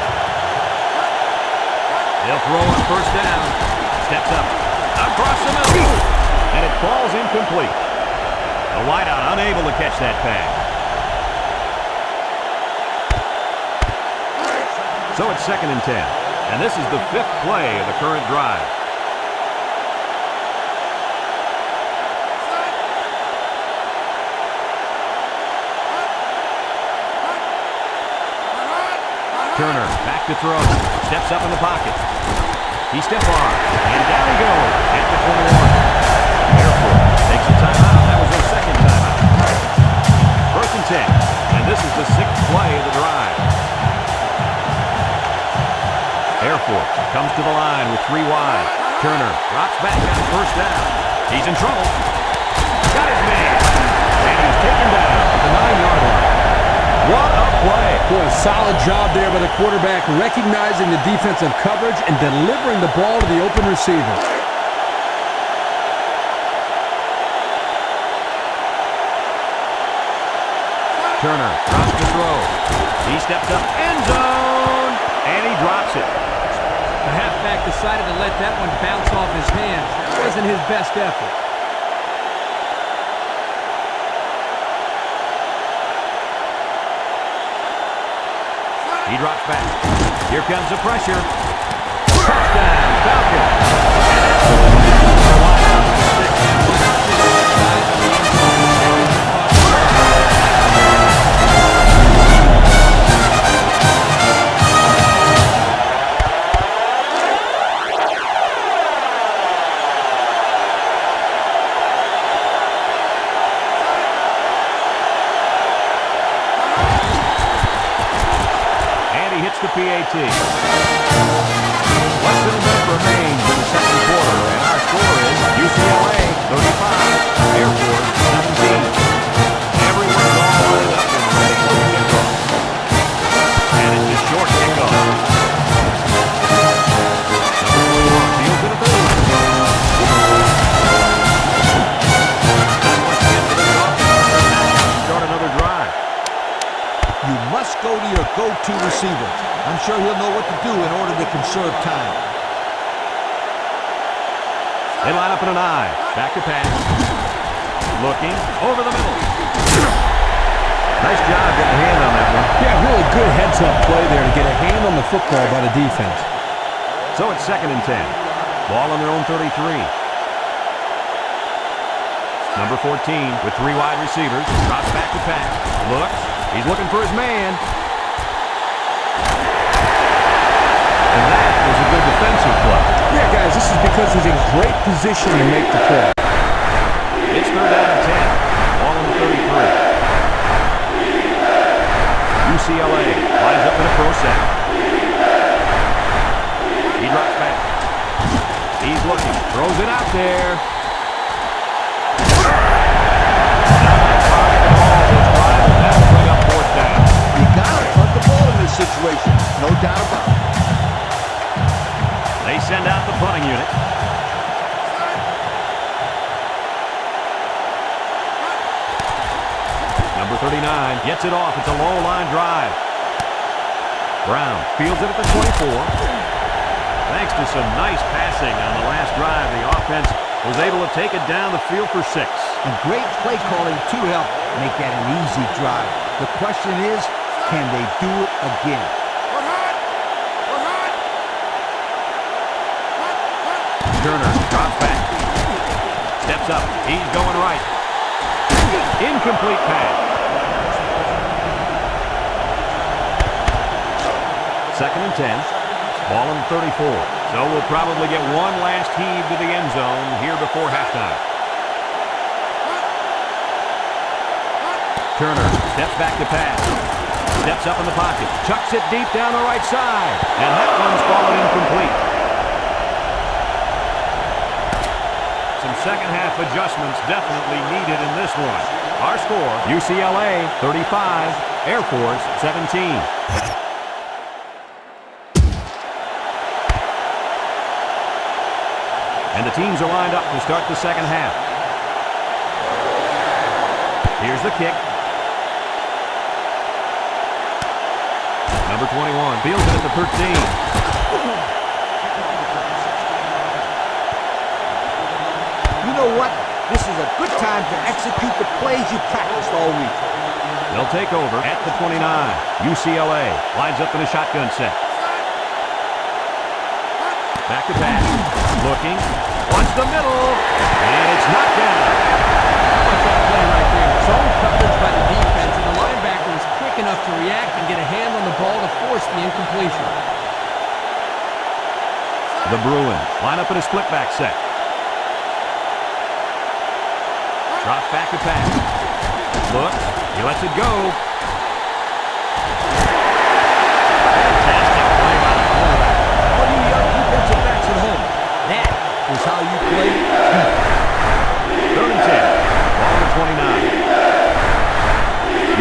They'll throw on 1st down. Steps up. Across the middle. And it falls incomplete. The wideout unable to catch that pass. So it's 2nd and 10. And this is the 5th play of the current drive. Turner back to throw. Steps up in the pocket. He steps on. And down he goes at the 21. Air Force takes a timeout. That was their 2nd timeout. 1st and 10. And this is the 6th play of the drive. Air Force comes to the line with 3 wide. Turner drops back on 1st down. He's in trouble. Got his man. And he's taken down at the 9-yard line. What a play.
Boy, solid job there by the quarterback, recognizing the defensive coverage and delivering the ball to the open receiver.
Turner drops the throw. He steps up. End zone. And he drops it.
The halfback decided to let that one bounce off his hands. That wasn't his best effort.
He drops back. Here comes the pressure. Touchdown, Falcons. The PAT. Less than a minute remains in the 2nd quarter, and our score is UCLA 35, Air Force 17. Everyone's all lined up and ready for the kickoff. And it's a short kickoff. Number 21 fields it at the line. Not much to get to this offense. Start another drive.
You must go to your go-to receiver. I'm sure he'll know what to do in order to conserve time.
They line up in an I. Back to pass. Looking over the middle. Nice job getting a hand on that one.
Yeah, really good heads-up play there to get a hand on the football by the defense.
So it's 2nd and 10. Ball on their own 33. Number 14 with 3 wide receivers. Drops back to pass. Looks. He's looking for his man. And that was a good defensive play.
Yeah, guys, this is because he's in great position to make the play.
It's 3rd down and 10. Ball on the 33. UCLA lines up in a pro set. He drops back. He's looking. Throws it out there. That'll bring up 4th down.
You gotta punt the ball in this situation. No doubt about it.
They send out the punting unit. Number 39 gets it off. It's a low line drive. Brown fields it at the 24. Thanks to some nice passing on the last drive, the offense was able to take it down the field for 6.
And great play calling to help make that an easy drive. The question is, can they do it again?
Turner drops back. Steps up. He's going right. Incomplete pass. 2nd and 10. Ball on 34. So we'll probably get one last heave to the end zone here before halftime. Turner steps back to pass. Steps up in the pocket. Chucks it deep down the right side. And that one's fallen incomplete. Some second-half adjustments definitely needed in this one. Our score, UCLA 35, Air Force 17. And the teams are lined up to start the second half. Here's the kick. Number 21 fields it at the 13.
You know what? This is a good time to execute the plays you practiced all week.
They'll take over at the 29. UCLA lines up in a shotgun set. Back to pass. Looking. Wants the middle. And it's knocked down.
How about that play right there? Zone coverage by the defense, and the linebacker was quick enough to react and get a hand on the ball to force the incompletion.
The Bruins line up in a split back set. Drops back to pass. Looks. He lets it go. Fantastic play by the quarterback.
All you young defensive backs at home, that is how you play.
3rd and 10. Ball to 29.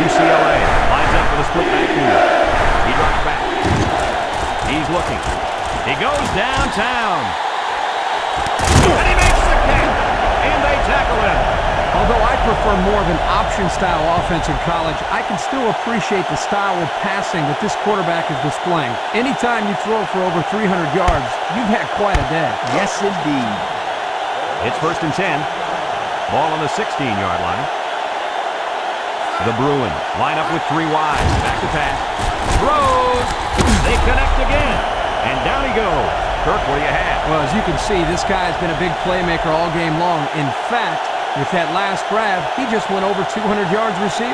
UCLA lines up with a split back field. He drops back. He's looking. He goes downtown. And he makes the catch. And they tackle him.
Although I prefer more of an option-style offense in college, I can still appreciate the style of passing that this quarterback is displaying. Anytime you throw for over 300 yards, you've had quite a day.
Yes, indeed.
It's 1st and 10. Ball on the 16-yard line. The Bruins line up with 3 wide. Back to pass. Throws. They connect again. And down he goes. Kirk, what do you have?
Well, as you can see, this guy has been a big playmaker all game long. In fact, with that last grab, he just went over 200 yards receiving.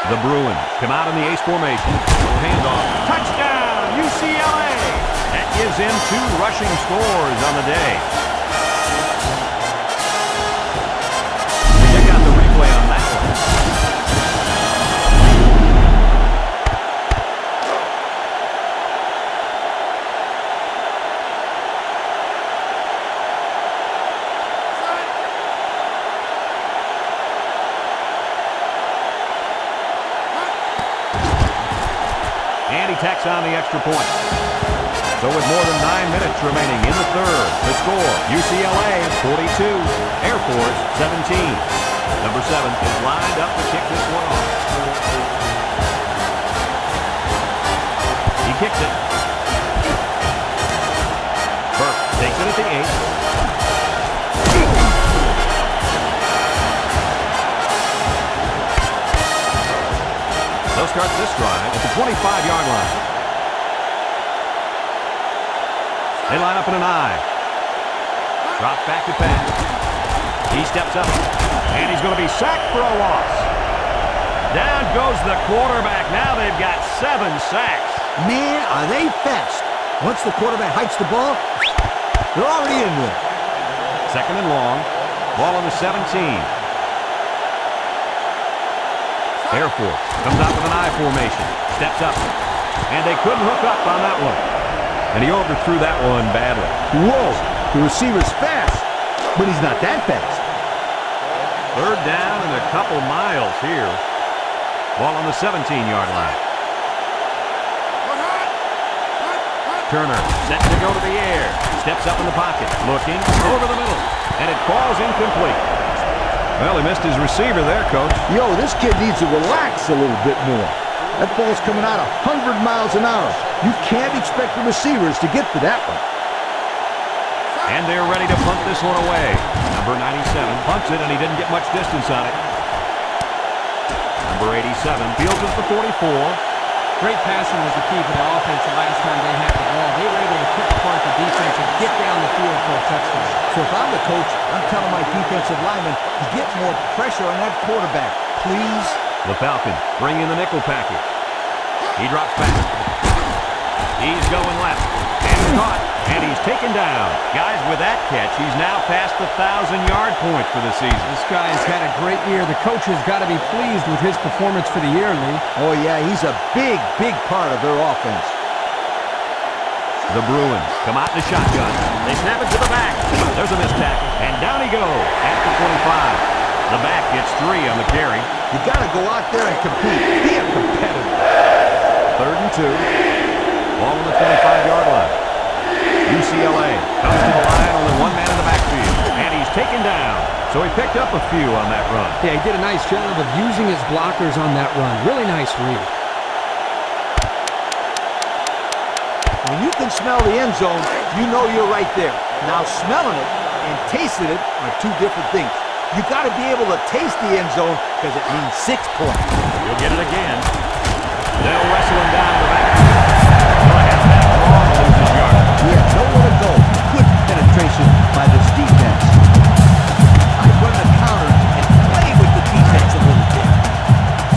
The Bruins come out in the ace formation. Handoff. Touchdown, UCLA! That gives him 2 rushing scores on the day. Check out the replay on that one. And he tacks on the extra point. So with more than 9 minutes remaining in the third, the score, UCLA 42, Air Force 17. Number 7 is lined up to kick this one off. He kicks it. Burke takes it at the 8. They'll start this drive at the 25-yard line. They line up in an I. Drops back to pass. He steps up, and he's going to be sacked for a loss. Down goes the quarterback. Now they've got 7 sacks.
Man, are they fast. Once the quarterback hikes the ball, they're already in there.
Second and long. Ball on the 17. Air Force comes out with an I formation. Steps up. And they couldn't hook up on that one. And he overthrew that one badly.
Whoa, the receiver's fast, but he's not that fast.
Third down and a couple miles here. Ball on the 17-yard line. Turner set to go to the air. Steps up in the pocket. Looking over the middle. And it falls incomplete. Well, he missed his receiver there, Coach.
Yo, this kid needs to relax a little bit more. That ball's coming out 100 miles an hour. You can't expect the receivers to get to that one.
And they're ready to punt this one away. Number 97 punts it, and he didn't get much distance on it. Number 87 fields it for 44.
Great passing was the key for the offense the last time they had the ball. They were able to pick apart the defense and get down the field for a touchdown.
So if I'm the coach, I'm telling my defensive linemen to get more pressure on that quarterback, please.
The Falcons bring in the nickel package. He drops back. He's going left. And caught. And he's taken down. Guys, with that catch, he's now past the 1,000-yard point for the season.
This guy's had a great year. The coach has got to be pleased with his performance for the year, Lee.
Oh, yeah, he's a big, big part of their offense.
The Bruins come out in the shotgun. They snap it to the back. There's a missed tackle. And down he goes at the 25. The back gets 3 on the carry.
You got to go out there and compete. Be a competitor.
Third and 2. Ball on the 25-yard line. UCLA comes to the line, only one man in the backfield. And he's taken down. So he picked up a few on that run.
Yeah, he did a nice job of using his blockers on that run. Really nice read.
When you can smell the end zone, you know you're right there. Now, smelling it and tasting it are two different things. You got to be able to taste the end zone because it means 6 points.
He'll get it again. They'll wrestle him down the backfield. He'll have that long to lose his yard.
He has nowhere to go. Good penetration by this defense. I run the counter and play with the defense a little bit.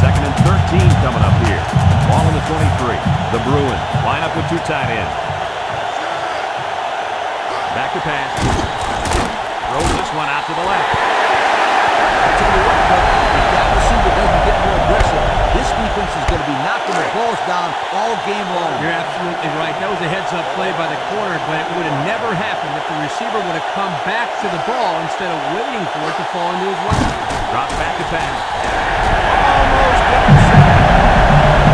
Second and 13 coming up here. Ball on the 23. The Bruins line up with 2 tight ends. Back to pass. Throws this one out to the left.
I tell you what, Coach, if that receiver doesn't get more aggressive, this defense is going to be knocking the balls down all game long.
You're absolutely right. That was a heads-up play by the corner, but it would have never happened if the receiver would have come back to the ball instead of waiting for it to fall into his lap.
Drops back to pass. Almost intercepted.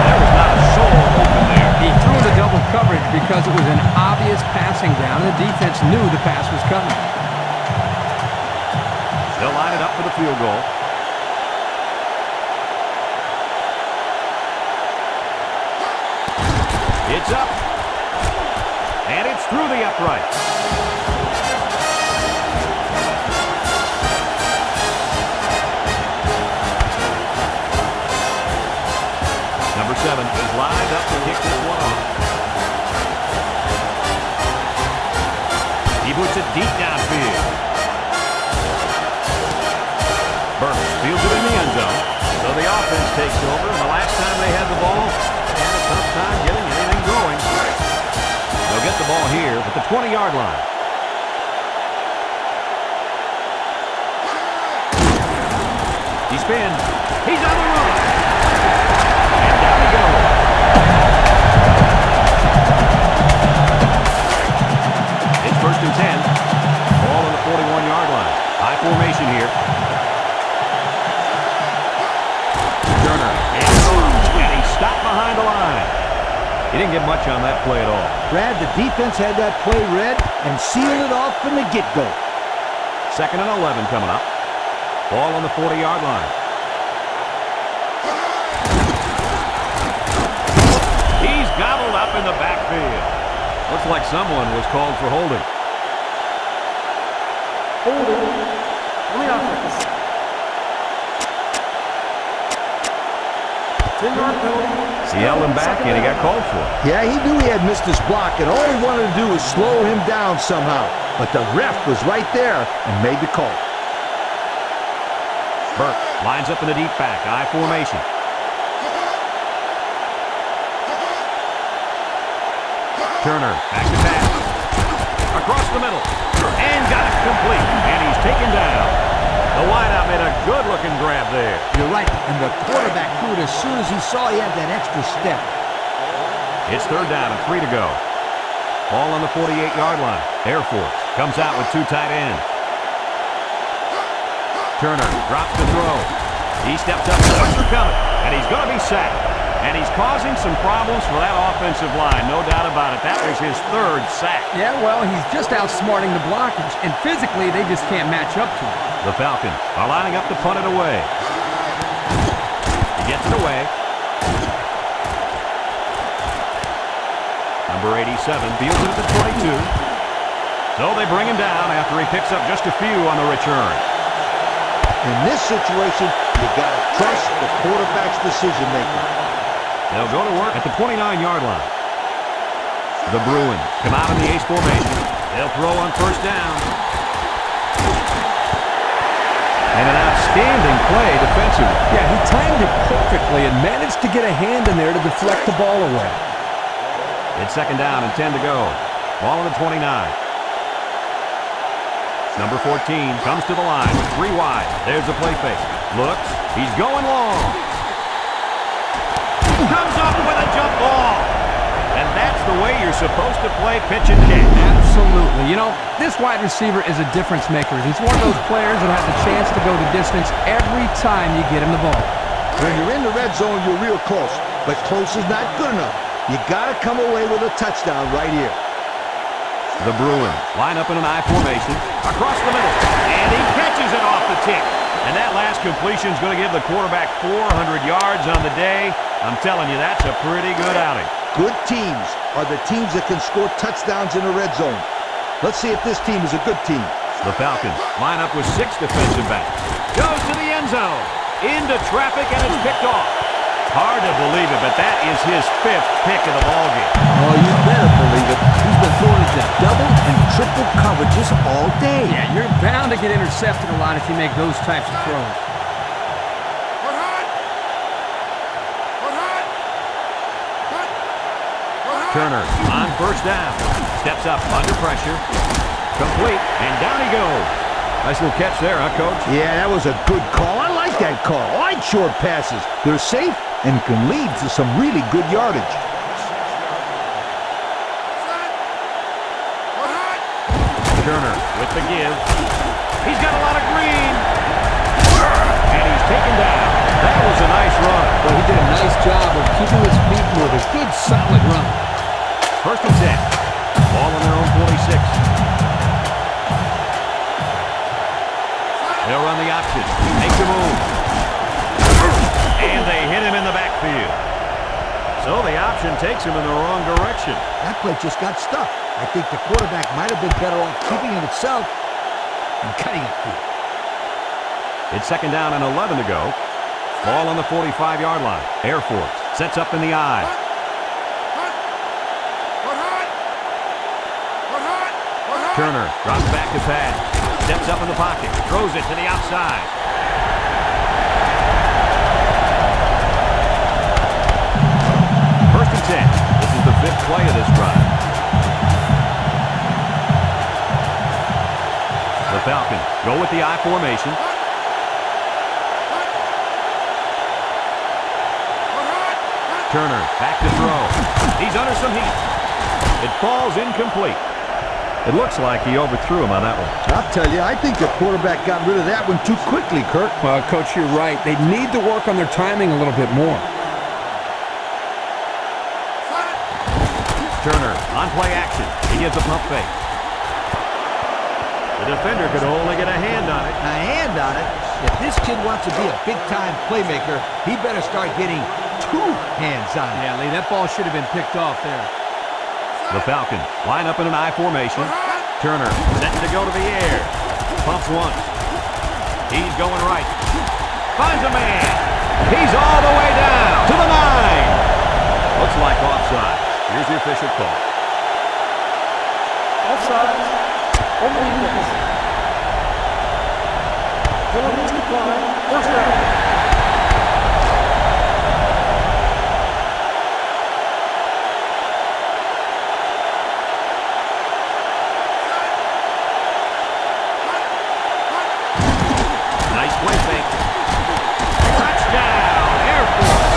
There was not a soul open there.
He threw the double coverage because it was an obvious passing down, and the defense knew the pass was coming.
They'll line it up for the field goal. It's up. And it's through the upright. Number 7 is lined up to kick this one off. He boots it deep downfield. Burke fields it in the end zone. So the offense takes over, and the last time they had the ball, they had a tough time getting anything going. They'll get the ball here at the 20-yard line. He spins. He's on the run. And down he goes. It's first and 10. Ball on the 41-yard line. High formation here. Turner. And he's stopped behind the line. He didn't get much on that play at all.
Brad, the defense had that play read and sealed it off from the get-go.
2nd and 11 coming up. Ball on the 40-yard line. He's gobbled up in the backfield. Looks like someone was called for holding.
Holding on the offense. 10-yard penalty.
He held him back and he got called for.
Yeah, he knew he had missed his block, and all he wanted to do was slow him down somehow. But the ref was right there and made the call.
Burke lines up in the deep back, I formation. Turner, back to pass. Across the middle. And got it complete. And he's taken down. The wideout made a good-looking grab there.
You're right, and the quarterback threw it as soon as he saw he had that extra step.
It's 3rd down and 3 to go. Ball on the 48-yard line. Air Force comes out with 2 tight ends. Turner drops the throw. He steps up, pressure coming, and he's going to be sacked. And he's causing some problems for that offensive line, no doubt about it. That was his 3rd sack.
Yeah, well, he's just outsmarting the blockers, and physically they just can't match up to him.
The Falcons are lining up to punt it away. He gets it away. Number 87 fields it at the 22. So they bring him down after he picks up just a few on the return.
In this situation, you got to trust the quarterback's decision-making.
They'll go to work at the 29-yard line. The Bruins come out in the ace formation. They'll throw on 1st down. And an outstanding play defensively.
Yeah, he timed it perfectly and managed to get a hand in there to deflect the ball away.
It's 2nd down and 10 to go. Ball on the 29. Number 14 comes to the line with 3 wide. There's the play fake. Looks. He's going long. Comes up with a jump ball. And that's the way you're supposed to play pitch and kick.
Absolutely. You know, this wide receiver is a difference maker. He's one of those players that has a chance to go the distance every time you get him the ball.
When you're in the red zone, you're real close. But close is not good enough. You got to come away with a touchdown right here.
The Bruins line up in an I formation across the middle. And he catches it off the tip. And that last completion is going to give the quarterback 400 yards on the day. I'm telling you, that's a pretty good outing.
Good teams are the teams that can score touchdowns in the red zone. Let's see if this team is a good team.
The Falcons line up with 6 defensive backs. Goes to the end zone. Into traffic, and it's picked off. Hard to believe it, but that is his 5th pick of the ballgame.
Oh, you better believe it. He's been throwing into double and triple coverages all day.
Yeah, you're bound to get intercepted a lot if you make those types of throws.
Turner on 1st down. Steps up under pressure. Complete, and down he goes. Nice little catch there, huh, Coach?
Yeah, that was a good call. I like that call. I like short passes. They're safe and can lead to some really good yardage.
Turner with the give. He's got a lot of green. And he's taken down. That was a nice run.
Well, he did a nice job of keeping his feet moving. Good, solid run.
1st and 10. Ball on their own 46. They'll run the option. Make the move. And they hit him in the backfield. So the option takes him in the wrong direction.
That play just got stuck. I think the quarterback might have been better off keeping it itself and cutting it through.
It's 2nd down and 11 to go. Ball on the 45-yard line. Air Force sets up in the I. Turner drops back to pass. Steps up in the pocket. Throws it to the outside. First and 10. This is the 5th play of this drive. The Falcons go with the I formation. Turner back to throw. He's under some heat. It falls incomplete. It looks like he overthrew him on that one.
I'll tell you, I think the quarterback got rid of that one too quickly, Kirk.
Well, Coach, you're right. They need to work on their timing a little bit more.
On play action, he gives a pump fake. The defender could only get a hand on it.
A hand on it? If this kid wants to be a big-time playmaker, he better start getting 2 hands on it.
Yeah, Lee, that ball should have been picked off there.
The Falcons line up in an I formation. Turner setting to go to the air. Pumps once. He's going right. Finds a man. He's all the way down to the 9. Looks like offside. Here's the official call.
Offside. On the defense. Penalties declined. First down.
Nice play fake. Touchdown, Air Force.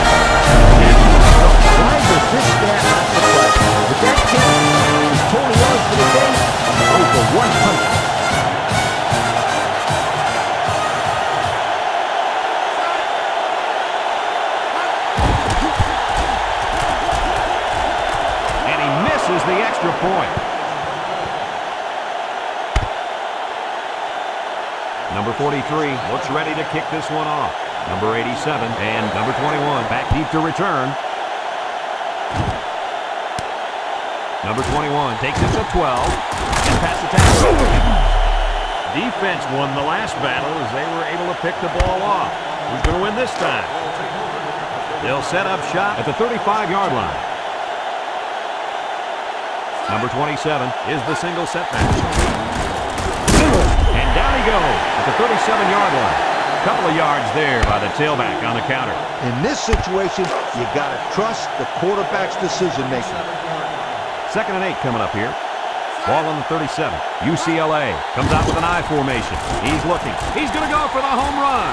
Why does this stat not surprise me? With that kick, his total yards for the day, over 100.
And he misses the extra point. Number 43 looks ready to kick this one off. Number 87 and number 21 back deep to return. Number 21 takes it to 12 and pass the tackle. Defense won the last battle as they were able to pick the ball off. Who's going to win this time? They'll set up shop at the 35-yard line. Number 27 is the single setback. And down he goes at the 37-yard line. A couple of yards there by the tailback on the counter.
In this situation, you got to trust the quarterback's decision-making.
2nd and 8 coming up here. Ball on the 37. UCLA comes out with an I formation. He's looking. He's going to go for the home run.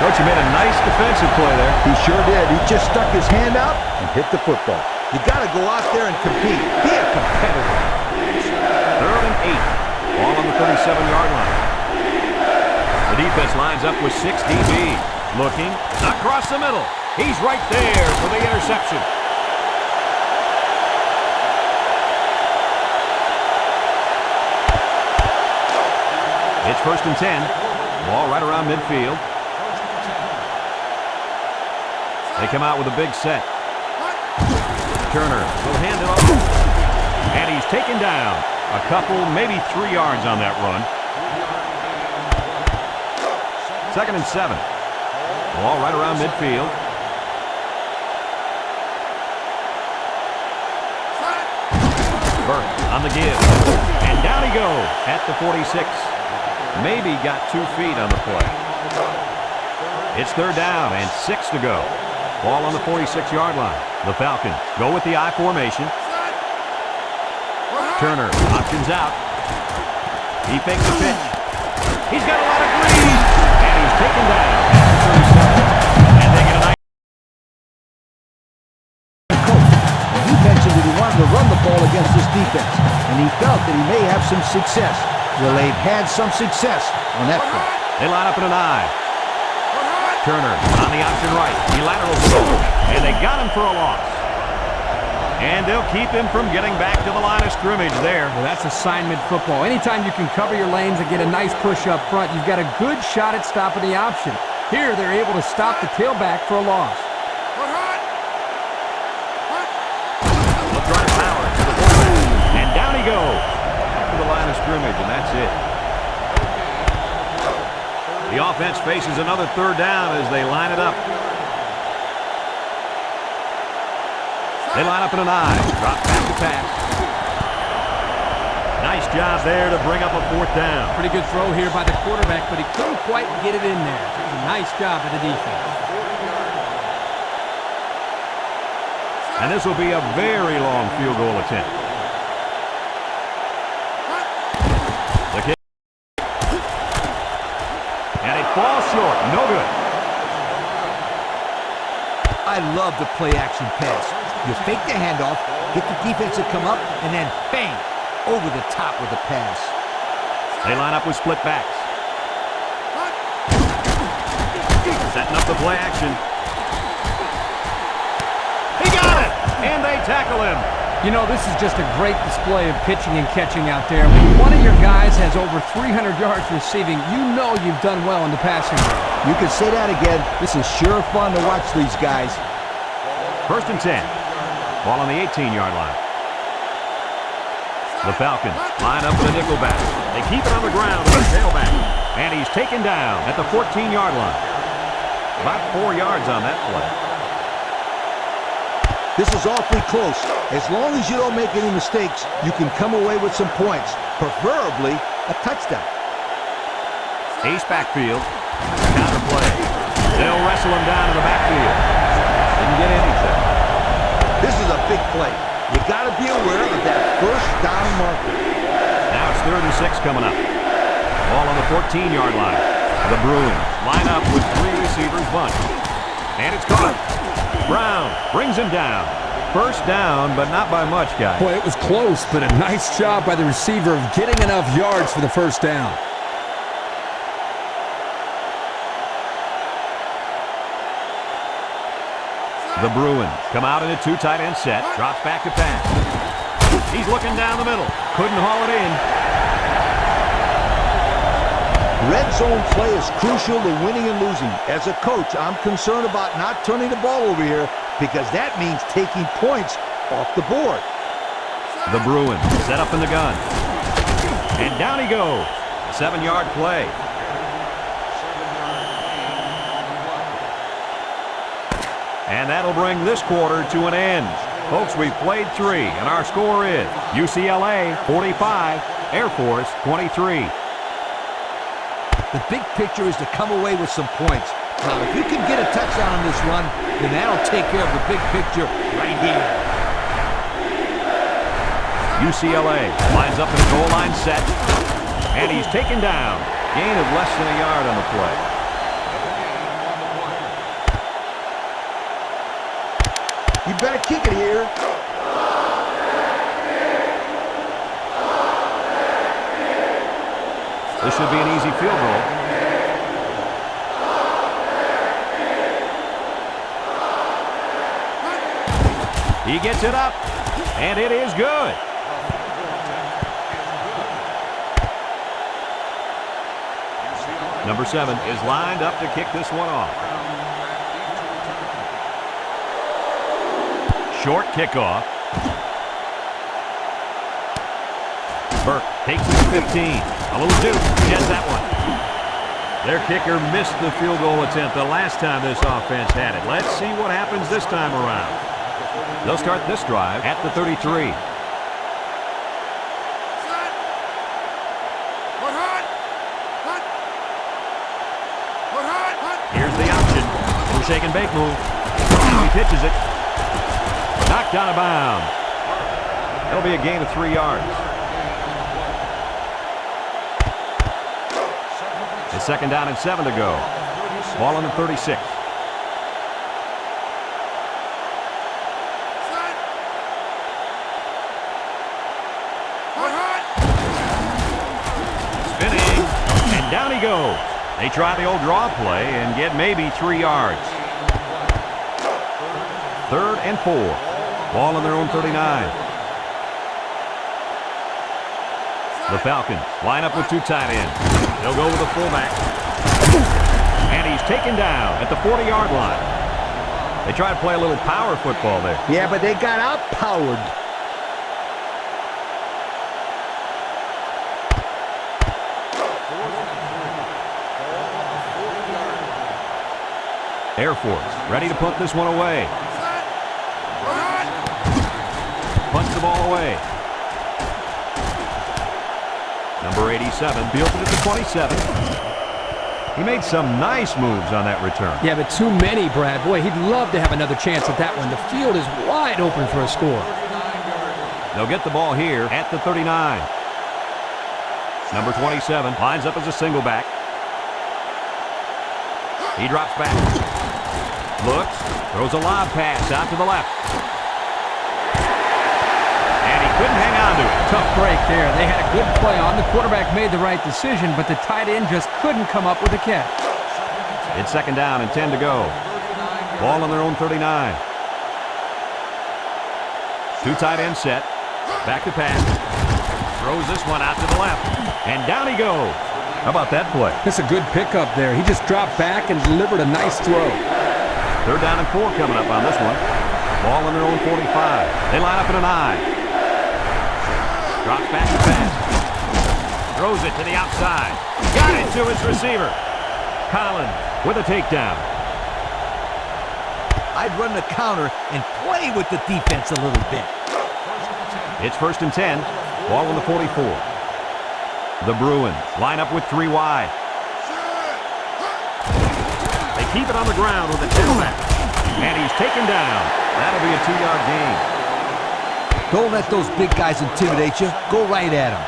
Coach, he made a nice defensive play there.
He sure did. He just stuck his hand out and hit the football. You got to go out there and compete. Be a competitor.
3rd and 8. Ball on the 37-yard line. The defense lines up with 6 DBs. Looking. Across the middle. He's right there for the interception. It's 1st and 10. Ball right around midfield. They come out with a big set. Turner will hand it off. And he's taken down. A couple, maybe 3 yards on that run. 2nd and 7. Ball right around midfield. Burke on the give. And down he goes at the 46. Maybe got 2 feet on the play. It's 3rd down and 6 to go. Ball on the 46-yard line. The Falcons go with the I formation. Turner options out. He fakes the pitch. He's got a lot of greed. And he's taken down at the 37. And they get a nice...
Coach, you mentioned that he wanted to run the ball against this defense, and he felt that he may have some success. Well, they've had some success on that front.
They line up in an I. Turner on the option right. He laterals it over. And they got him for a loss. And they'll keep him from getting back to the line of scrimmage there.
Well, that's assignment football. Anytime you can cover your lanes and get a nice push up front, you've got a good shot at stopping the option. Here, they're able to stop the tailback for a loss.
They'll try to power to the fullback. And down he goes. To the line of scrimmage, and that's it. The offense faces another 3rd down as they line it up. They line up in an I. Drop back to pass. Nice job there to bring up a 4th down.
Pretty good throw here by the quarterback, but he couldn't quite get it in there. It was a nice job by the defense.
And this will be a very long field goal attempt. The kick. And it falls short. No good.
I love the play-action pass. You fake the handoff, get the defense to come up, and then bang, over the top with the pass.
They line up with split backs. Setting up the play action. He got it! And they tackle him.
You know, this is just a great display of pitching and catching out there. When one of your guys has over 300 yards receiving, you know you've done well in the passing game.
You can say that again. This is sure fun to watch these guys.
1st and 10. Ball on the 18-yard line. The Falcons line up with a nickelback. They keep it on the ground with a tailback. And he's taken down at the 14-yard line. About 4 yards on that play.
This is awfully close. As long as you don't make any mistakes, you can come away with some points, preferably a touchdown.
Ace backfield. Counter play. They'll wrestle him down to the backfield. Didn't get anything.
This is a big play. You got to be aware of that first down marker.
Now it's 3rd and 6 coming up. Ball on the 14-yard line. The Bruins line up with 3 receivers bunt. And it's caught. Brown brings him down. 1st down, but not by much, guys.
Boy, it was close, but a nice job by the receiver of getting enough yards for the 1st down.
The Bruins come out in a 2 tight end set. Drops back to pass. He's looking down the middle. Couldn't haul it in.
Red zone play is crucial to winning and losing. As a coach, I'm concerned about not turning the ball over here because that means taking points off the board.
The Bruins set up in the gun. And down he goes. 7-yard play. And that'll bring this quarter to an end. Folks, we've played 3, and our score is UCLA 45, Air Force 23.
The big picture is to come away with some points. Now, if you can get a touchdown on this run, then that'll take care of the big picture right here.
UCLA lines up in a goal line set. And he's taken down. Gain of less than a yard on the play.
You better kick it here.
This should be an easy field goal. He gets it up, and it is good. Number 7 is lined up to kick this one off. Short kickoff. Burke takes it to 15. A little juke. Gets that one. Their kicker missed the field goal attempt the last time this offense had it. Let's see what happens this time around. They'll start this drive at the 33. Here's the option. Little shake and bake move. He pitches it. Knocked out of bounds. That'll be a gain of 3 yards. It's 2nd down and 7 to go. Ball on the 36. Spinning. And down he goes. They try the old draw play and get maybe 3 yards. 3rd and 4. Ball on their own 39. The Falcons line up with 2 tight ends. They'll go with a fullback. And he's taken down at the 40-yard line. They try to play a little power football there.
Yeah, but they got outpowered.
Air Force ready to punt this one away. Punts the ball away. Number 87 fields it at the 27. He made some nice moves on that return.
Yeah, but too many, Brad. Boy, he'd love to have another chance at that one. The field is wide open for a score.
They'll get the ball here at the 39. Number 27 lines up as a single back. He drops back. Looks. Throws a lob pass out to the left. And he couldn't hang on to it.
Tough break there. They had a good play on. The quarterback made the right decision, but the tight end just couldn't come up with a catch.
It's 2nd down and 10 to go. Ball on their own 39. Two tight end set. Back to pass. Throws this one out to the left. And down he goes. How about that play?
That's a good pickup there. He just dropped back and delivered a nice throw.
3rd down and 4 coming up on this one. Ball on their own 45. They line up in an I. Drops back to pass. Throws it to the outside. Got it to his receiver. Collins with a takedown.
I'd run the counter and play with the defense a little bit.
It's 1st and 10. Ball on the 44. The Bruins line up with 3 wide. They keep it on the ground with a tailback. And he's taken down. That'll be a 2-yard gain.
Don't let those big guys intimidate you. Go right at them.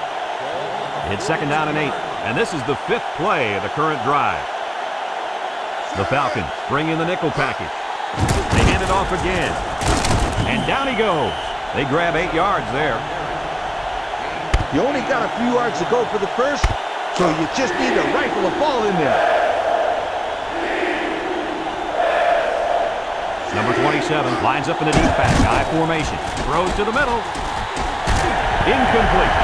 It's 2nd down and 8. And this is the 5th play of the current drive. The Falcons bring in the nickel package. They hand it off again. And down he goes. They grab 8 yards there.
You only got a few yards to go for the first, so you just need to rifle the ball in there.
Number 27 lines up in the deep back. I formation. Throws to the middle. Incomplete.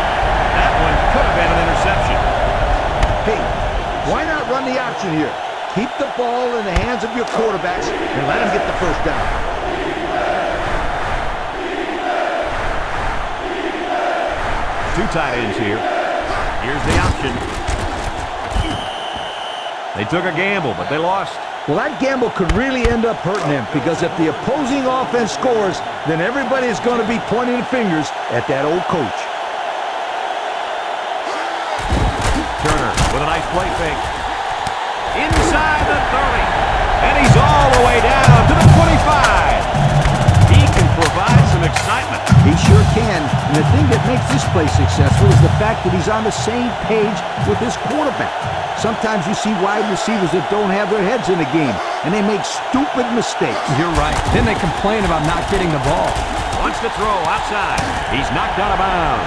That one could have been an interception.
Hey, why not run the option here? Keep the ball in the hands of your quarterbacks and let them get the first down.
Two tight ends here. Here's the option. They took a gamble, but they lost.
Well, that gamble could really end up hurting them, because if the opposing offense scores, then everybody's going to be pointing fingers at that old coach.
Turner with a nice play fake. Inside the 30. And he's all the way down to the 25. He can provide some excitement.
He sure can. And the thing that makes this play successful is the fact that he's on the same page with his quarterback. Sometimes you see wide receivers that don't have their heads in the game, and they make stupid mistakes.
You're right. Then they complain about not getting the ball.
Wants to throw outside. He's knocked out of bounds.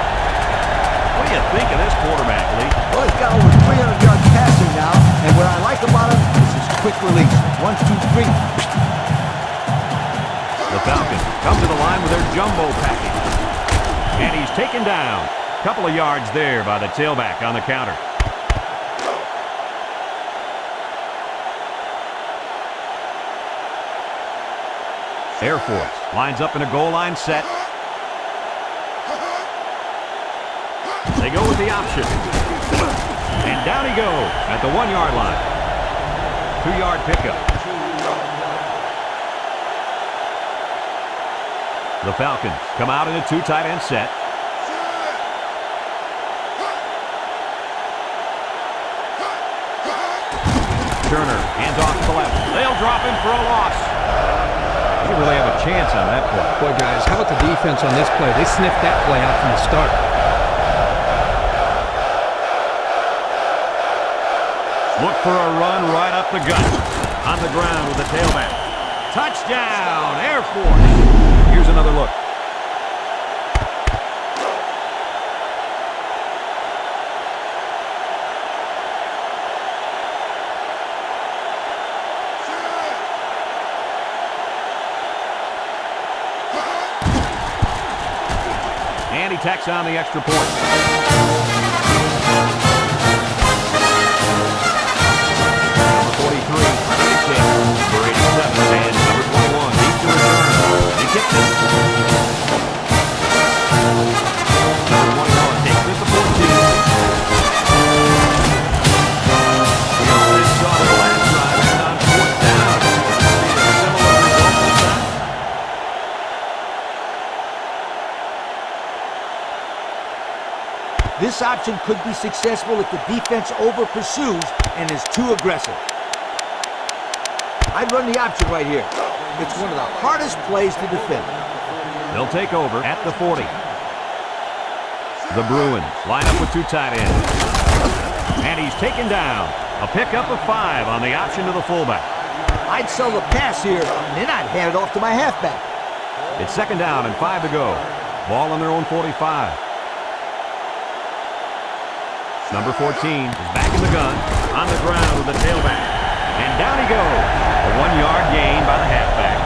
What do you think of this quarterback, Lee?
Well, he's got over 300 yards passing now, and what I like about him is his quick release. 1, 2, 3.
The Falcons come to the line with their jumbo package. And he's taken down. Couple of yards there by the tailback on the counter. Air Force lines up in a goal line set. They go with the option. And down he goes at the 1-yard line. 2-yard pickup. The Falcons come out in a 2 tight end set. Turner hands off to the left. They'll drop him for a loss. They didn't really have a chance on that play.
Boy, guys, how about the defense on this play? They sniffed that play out from the start.
Look for a run right up the gut. On the ground with the tailback. Touchdown, Air Force. Here's another look. And he tacks on the extra point. Number 87, and number 21 needs to return. He kicks it. Number 21 takes it to 14. We already saw the last drive and on 4th down. A similar result this time.
This option could be successful if the defense over-pursues and is too aggressive. I'd run the option right here. It's one of the hardest plays to defend.
They'll take over at the 40. The Bruins line up with 2 tight ends. And he's taken down. A pickup of 5 on the option to the fullback.
I'd sell the pass here, and then I'd hand it off to my halfback.
It's 2nd down and 5 to go. Ball on their own 45. Number 14 is back in the gun. On the ground with the tailback. And down he goes. A 1-yard gain by the halfback.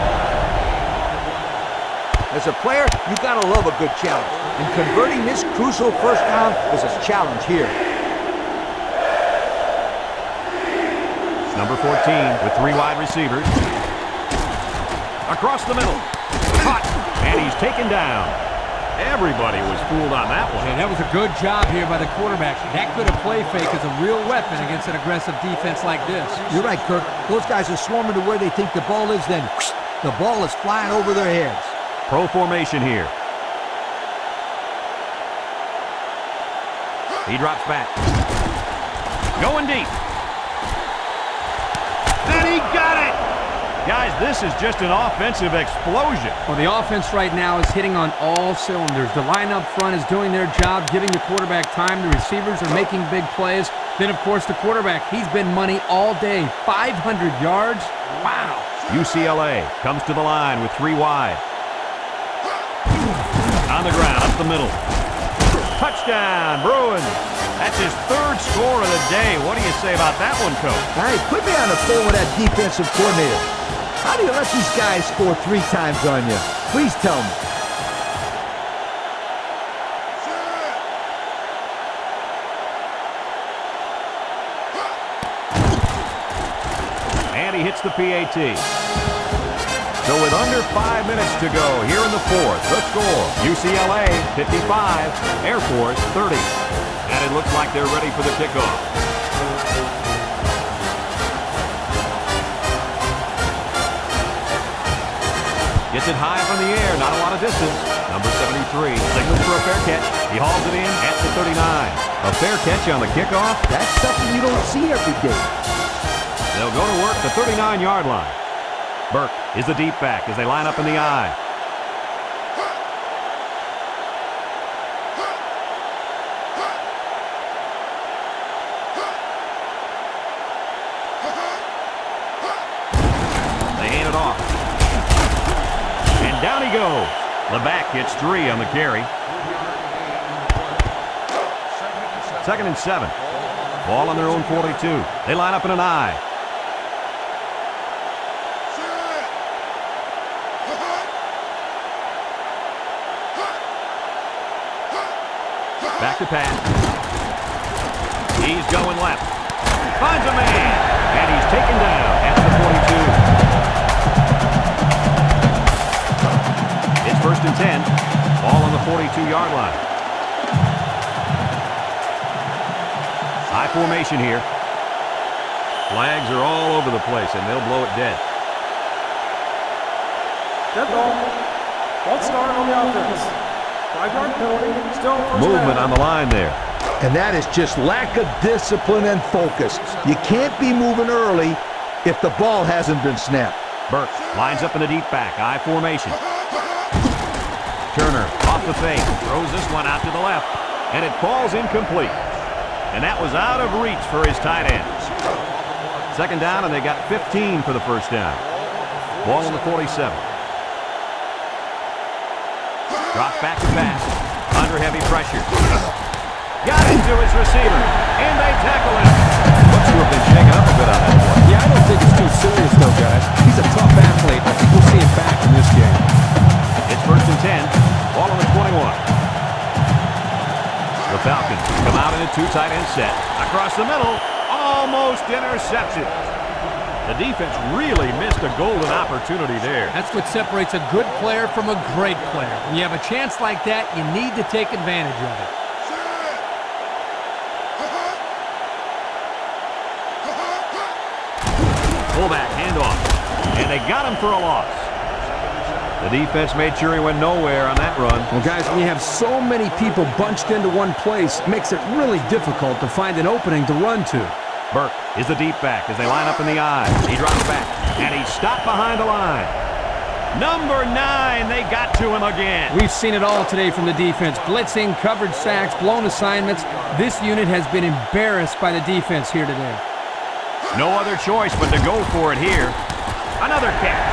A As a player, you gotta love a good challenge. And converting this crucial first down is a challenge here.
Number 14 with 3 wide receivers. Across the middle. Caught. And he's taken down. Everybody was fooled on that one.
And that was a good job here by the quarterback. That good a play fake is a real weapon against an aggressive defense like this.
You're right, Kirk. Those guys are swarming to where they think the ball is, then whoosh, the ball is flying over their heads.
Pro formation here. He drops back. Going deep. And he got it! Guys, this is just an offensive explosion.
Well, the offense right now is hitting on all cylinders. The line up front is doing their job, giving the quarterback time. The receivers are making big plays. Then, of course, the quarterback, he's been money all day. 500 yards? Wow.
UCLA comes to the line with 3 wide. On the ground, up the middle. Touchdown, Bruins. That's his 3rd score of the day. What do you say about that one, Coach?
Hey, put me on the phone with that defensive coordinator. How do you let these guys score 3 times on you? Please tell me.
And he hits the PAT. So with under 5 minutes to go here in the 4th, the score, UCLA 55, Air Force 30. And it looks like they're ready for the kickoff. Gets it high up in the air, not a lot of distance. Number 73 signals for a fair catch. He hauls it in at the 39. A fair catch on the kickoff.
That's something you don't see every day.
They'll go to work the 39-yard line. Burke is the deep back as they line up in the I. They hand it off. And down he goes. The back gets 3 on the carry. 2nd and 7. Ball on their own 42. They line up in an I. Back to pass. He's going left. Finds a man. And he's taken down at the 42. It's 1st and 10. Ball on the 42-yard line. High formation here. Flags are all over the place, and they'll blow it dead.
Dead ball. False start on the offense. 5-yard penalty. Still first
Movement
down.
on the line there.
And that is just lack of discipline and focus. You can't be moving early if the ball hasn't been snapped.
Burke lines up in the deep back. I formation. Turner off the fake. Throws this one out to the left. And it falls incomplete. And that was out of reach for his tight ends. 2nd down, and they got 15 for the first down. Ball on the 47. Drop back to pass. Under heavy pressure. Got into his receiver. And they tackle him. Looks to have been shaken up a bit on that one.
Yeah, I don't think it's too serious, though, guys. He's a tough athlete. I think we'll see him back in this game.
It's 1st and 10. Ball on the 21. The Falcons come out in a 2 tight end set. Across the middle. Almost intercepted. The defense really missed a golden opportunity there.
That's what separates a good player from a great player. When you have a chance like that, you need to take advantage of it.
Fullback handoff. And they got him for a loss. The defense made sure he went nowhere on that run.
Well, guys, when you have so many people bunched into one place, it makes it really difficult to find an opening to run to.
Burke is the deep back as they line up in the I. He drops back, and he's stopped behind the line. Number 9, they got to him again.
We've seen it all today from the defense. Blitzing, coverage sacks, blown assignments. This unit has been embarrassed by the defense here today.
No other choice but to go for it here. Another catch.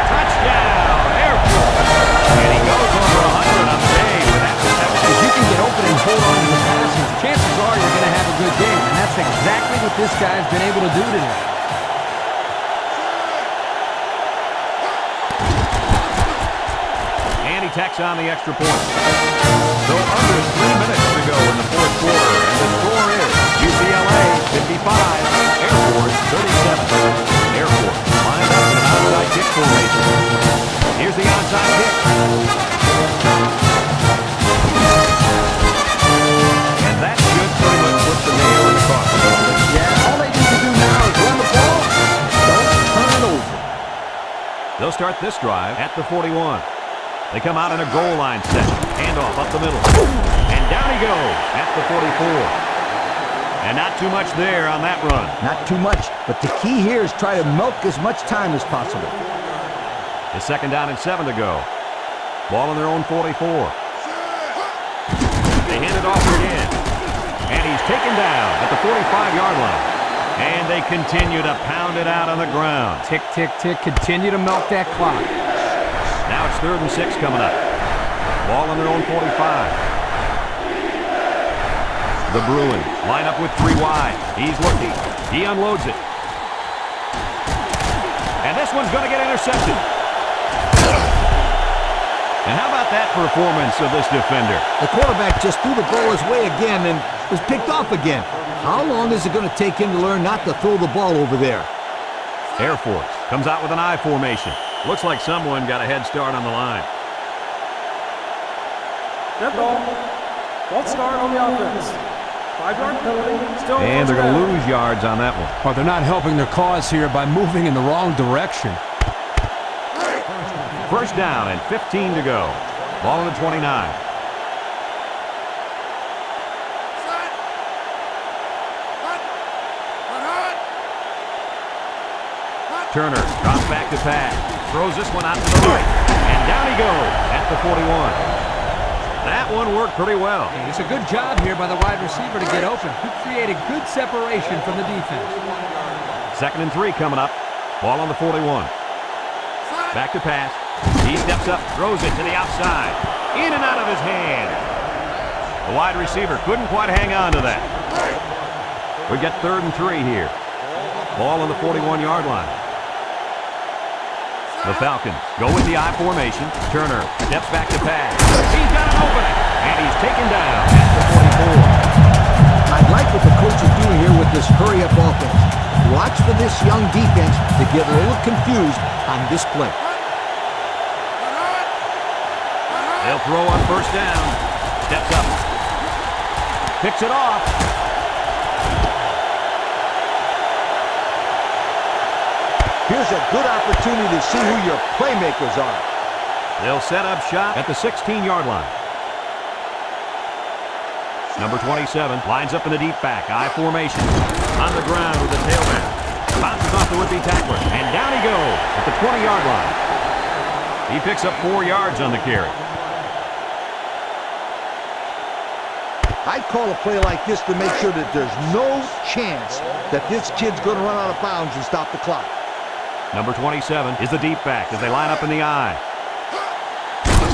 Touchdown, Air Force. And he goes over 100 on the day with that reception.
If you can get open and hold on to the passes, chances are you're going to have a good game. And that's exactly what this guy's been able to do today.
And he he tacks on the extra point. So under 3 minutes to go in the fourth quarter, and the score is UCLA 55, Air Force 37. Air Force lined up in an onside kick formation. Here's the onside kick. And that should pretty much put the nail in the coffin.
Yeah, all they need to do now is run the ball. Don't turn it over.
They'll start this drive at the 41. They come out in a goal line set. Handoff up the middle. And down he goes at the 44. And not too much there on that run.
Not too much, but the key here is try to milk as much time as possible.
It's 2nd down and 7 to go. Ball on their own 44. They hand it off again. And he's taken down at the 45-yard line. And they continue to pound it out on the ground.
Tick, tick, tick. Continue to milk that clock.
Now it's 3rd and 6 coming up. Ball on their own 45. The Bruins line up with 3 wide. He's looking. He unloads it. And this one's going to get intercepted. And how about that performance of this defender?
The quarterback just threw the ball his way again and was picked off again. How long is it going to take him to learn not to throw the ball over there?
Air Force comes out with an I formation. Looks like someone got a head start on the line.
Dead ball. False start on the offense. 5-yard penalty. Still
And they're going to lose yards on that one.
Well, they're not helping their cause here by moving in the wrong direction.
1st down and 15 to go. Ball on the 29. Turner drops back to pass. Throws this one out to the right. And down he goes at the 41. That one worked pretty well.
It's a good job here by the wide receiver to get open. He created good separation from the defense.
2nd and 3 coming up. Ball on the 41. Back to pass. He steps up, throws it to the outside. In and out of his hand. The wide receiver couldn't quite hang on to that. We get 3rd and 3 here. Ball on the 41-yard line. The Falcons go with the I formation. Turner steps back to pass. He's got an opening, and he's taken down at the 44.
I like what the coach is doing here with this hurry-up offense. Watch for this young defense to get a little confused on this play.
They'll throw on 1st down. Steps up. Picks it off.
Here's a good opportunity to see who your playmakers are.
They'll set up shop at the 16-yard line. Number 27 lines up in the deep back. I formation. On the ground with the tailback. Bounces off the would-be tackler. And down he goes at the 20-yard line. He picks up 4 yards on the carry.
I'd call a play like this to make sure that there's no chance that this kid's going to run out of bounds and stop the clock.
Number 27 is the deep back as they line up in the I.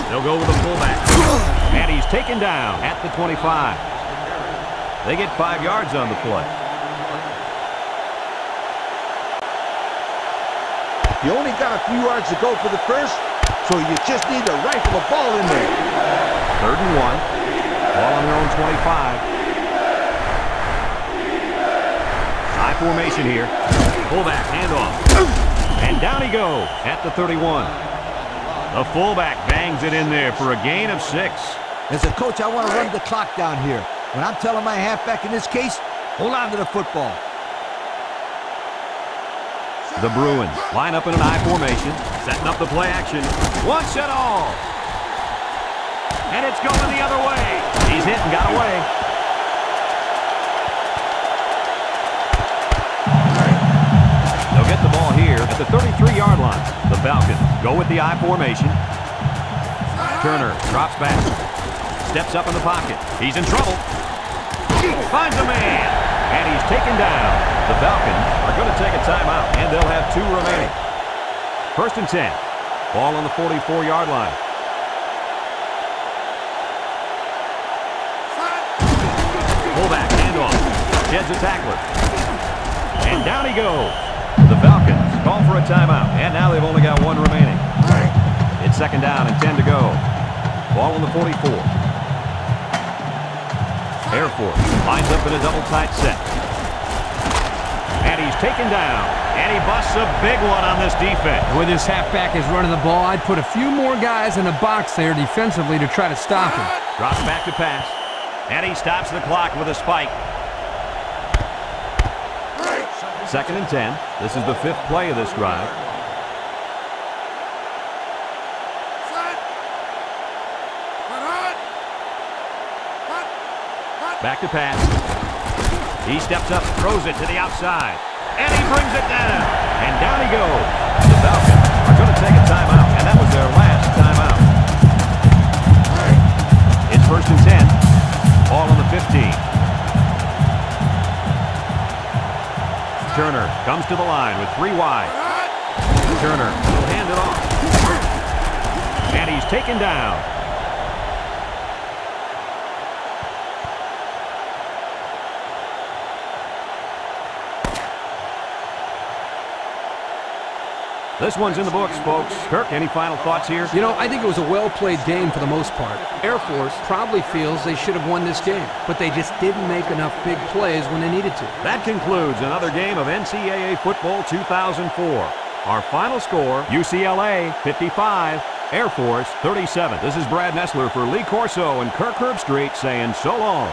They'll go with the fullback. And he's taken down at the 25. They get 5 yards on the play.
You only got a few yards to go for the first, so you just need to rifle the ball in there.
3rd and 1. Ball on their own 25. High formation here. Fullback handoff. And down he goes at the 31. The fullback bangs it in there for a gain of 6.
As a coach, I want to run the clock down here. When I'm telling my halfback in this case, hold on to the football.
The Bruins line up in an I formation, setting up the play action. One set all. And it's going the other way. He's hit and got away. They'll get the ball here at the 33-yard line. The Falcons go with the I formation. Turner drops back. Steps up in the pocket. He's in trouble. Finds a man. And he's taken down. The Falcons are going to take a timeout, and they'll have 2 remaining. 1st and 10. Ball on the 44-yard line. Fullback handoff. Sheds a tackler. And down he goes. The Falcons call for a timeout, and now they've only got 1 remaining. It's 2nd down and 10 to go. Ball on the 44. Air Force lines up in a double tight set. And he's taken down. And he busts a big one on this defense.
With his halfback is running the ball, I'd put a few more guys in the box there defensively to try to stop him.
Drops back to pass. And he stops the clock with a spike. 2nd and 10. This is the 5th play of this drive. Back to pass. He steps up, throws it to the outside. And he brings it down. And down he goes. The Falcons are going to take a timeout. And that was their last timeout. It's 1st and 10. Ball on the 15. Turner comes to the line with 3 wide. Turner will hand it off. And he's taken down. This one's in the books, folks. Kirk, any final thoughts here?
You know, I think it was a well-played game for the most part. Air Force probably feels they should have won this game, but they just didn't make enough big plays when they needed to.
That concludes another game of NCAA Football 2004. Our final score, UCLA 55, Air Force 37. This is Brad Nessler for Lee Corso and Kirk Herbstreit saying so long.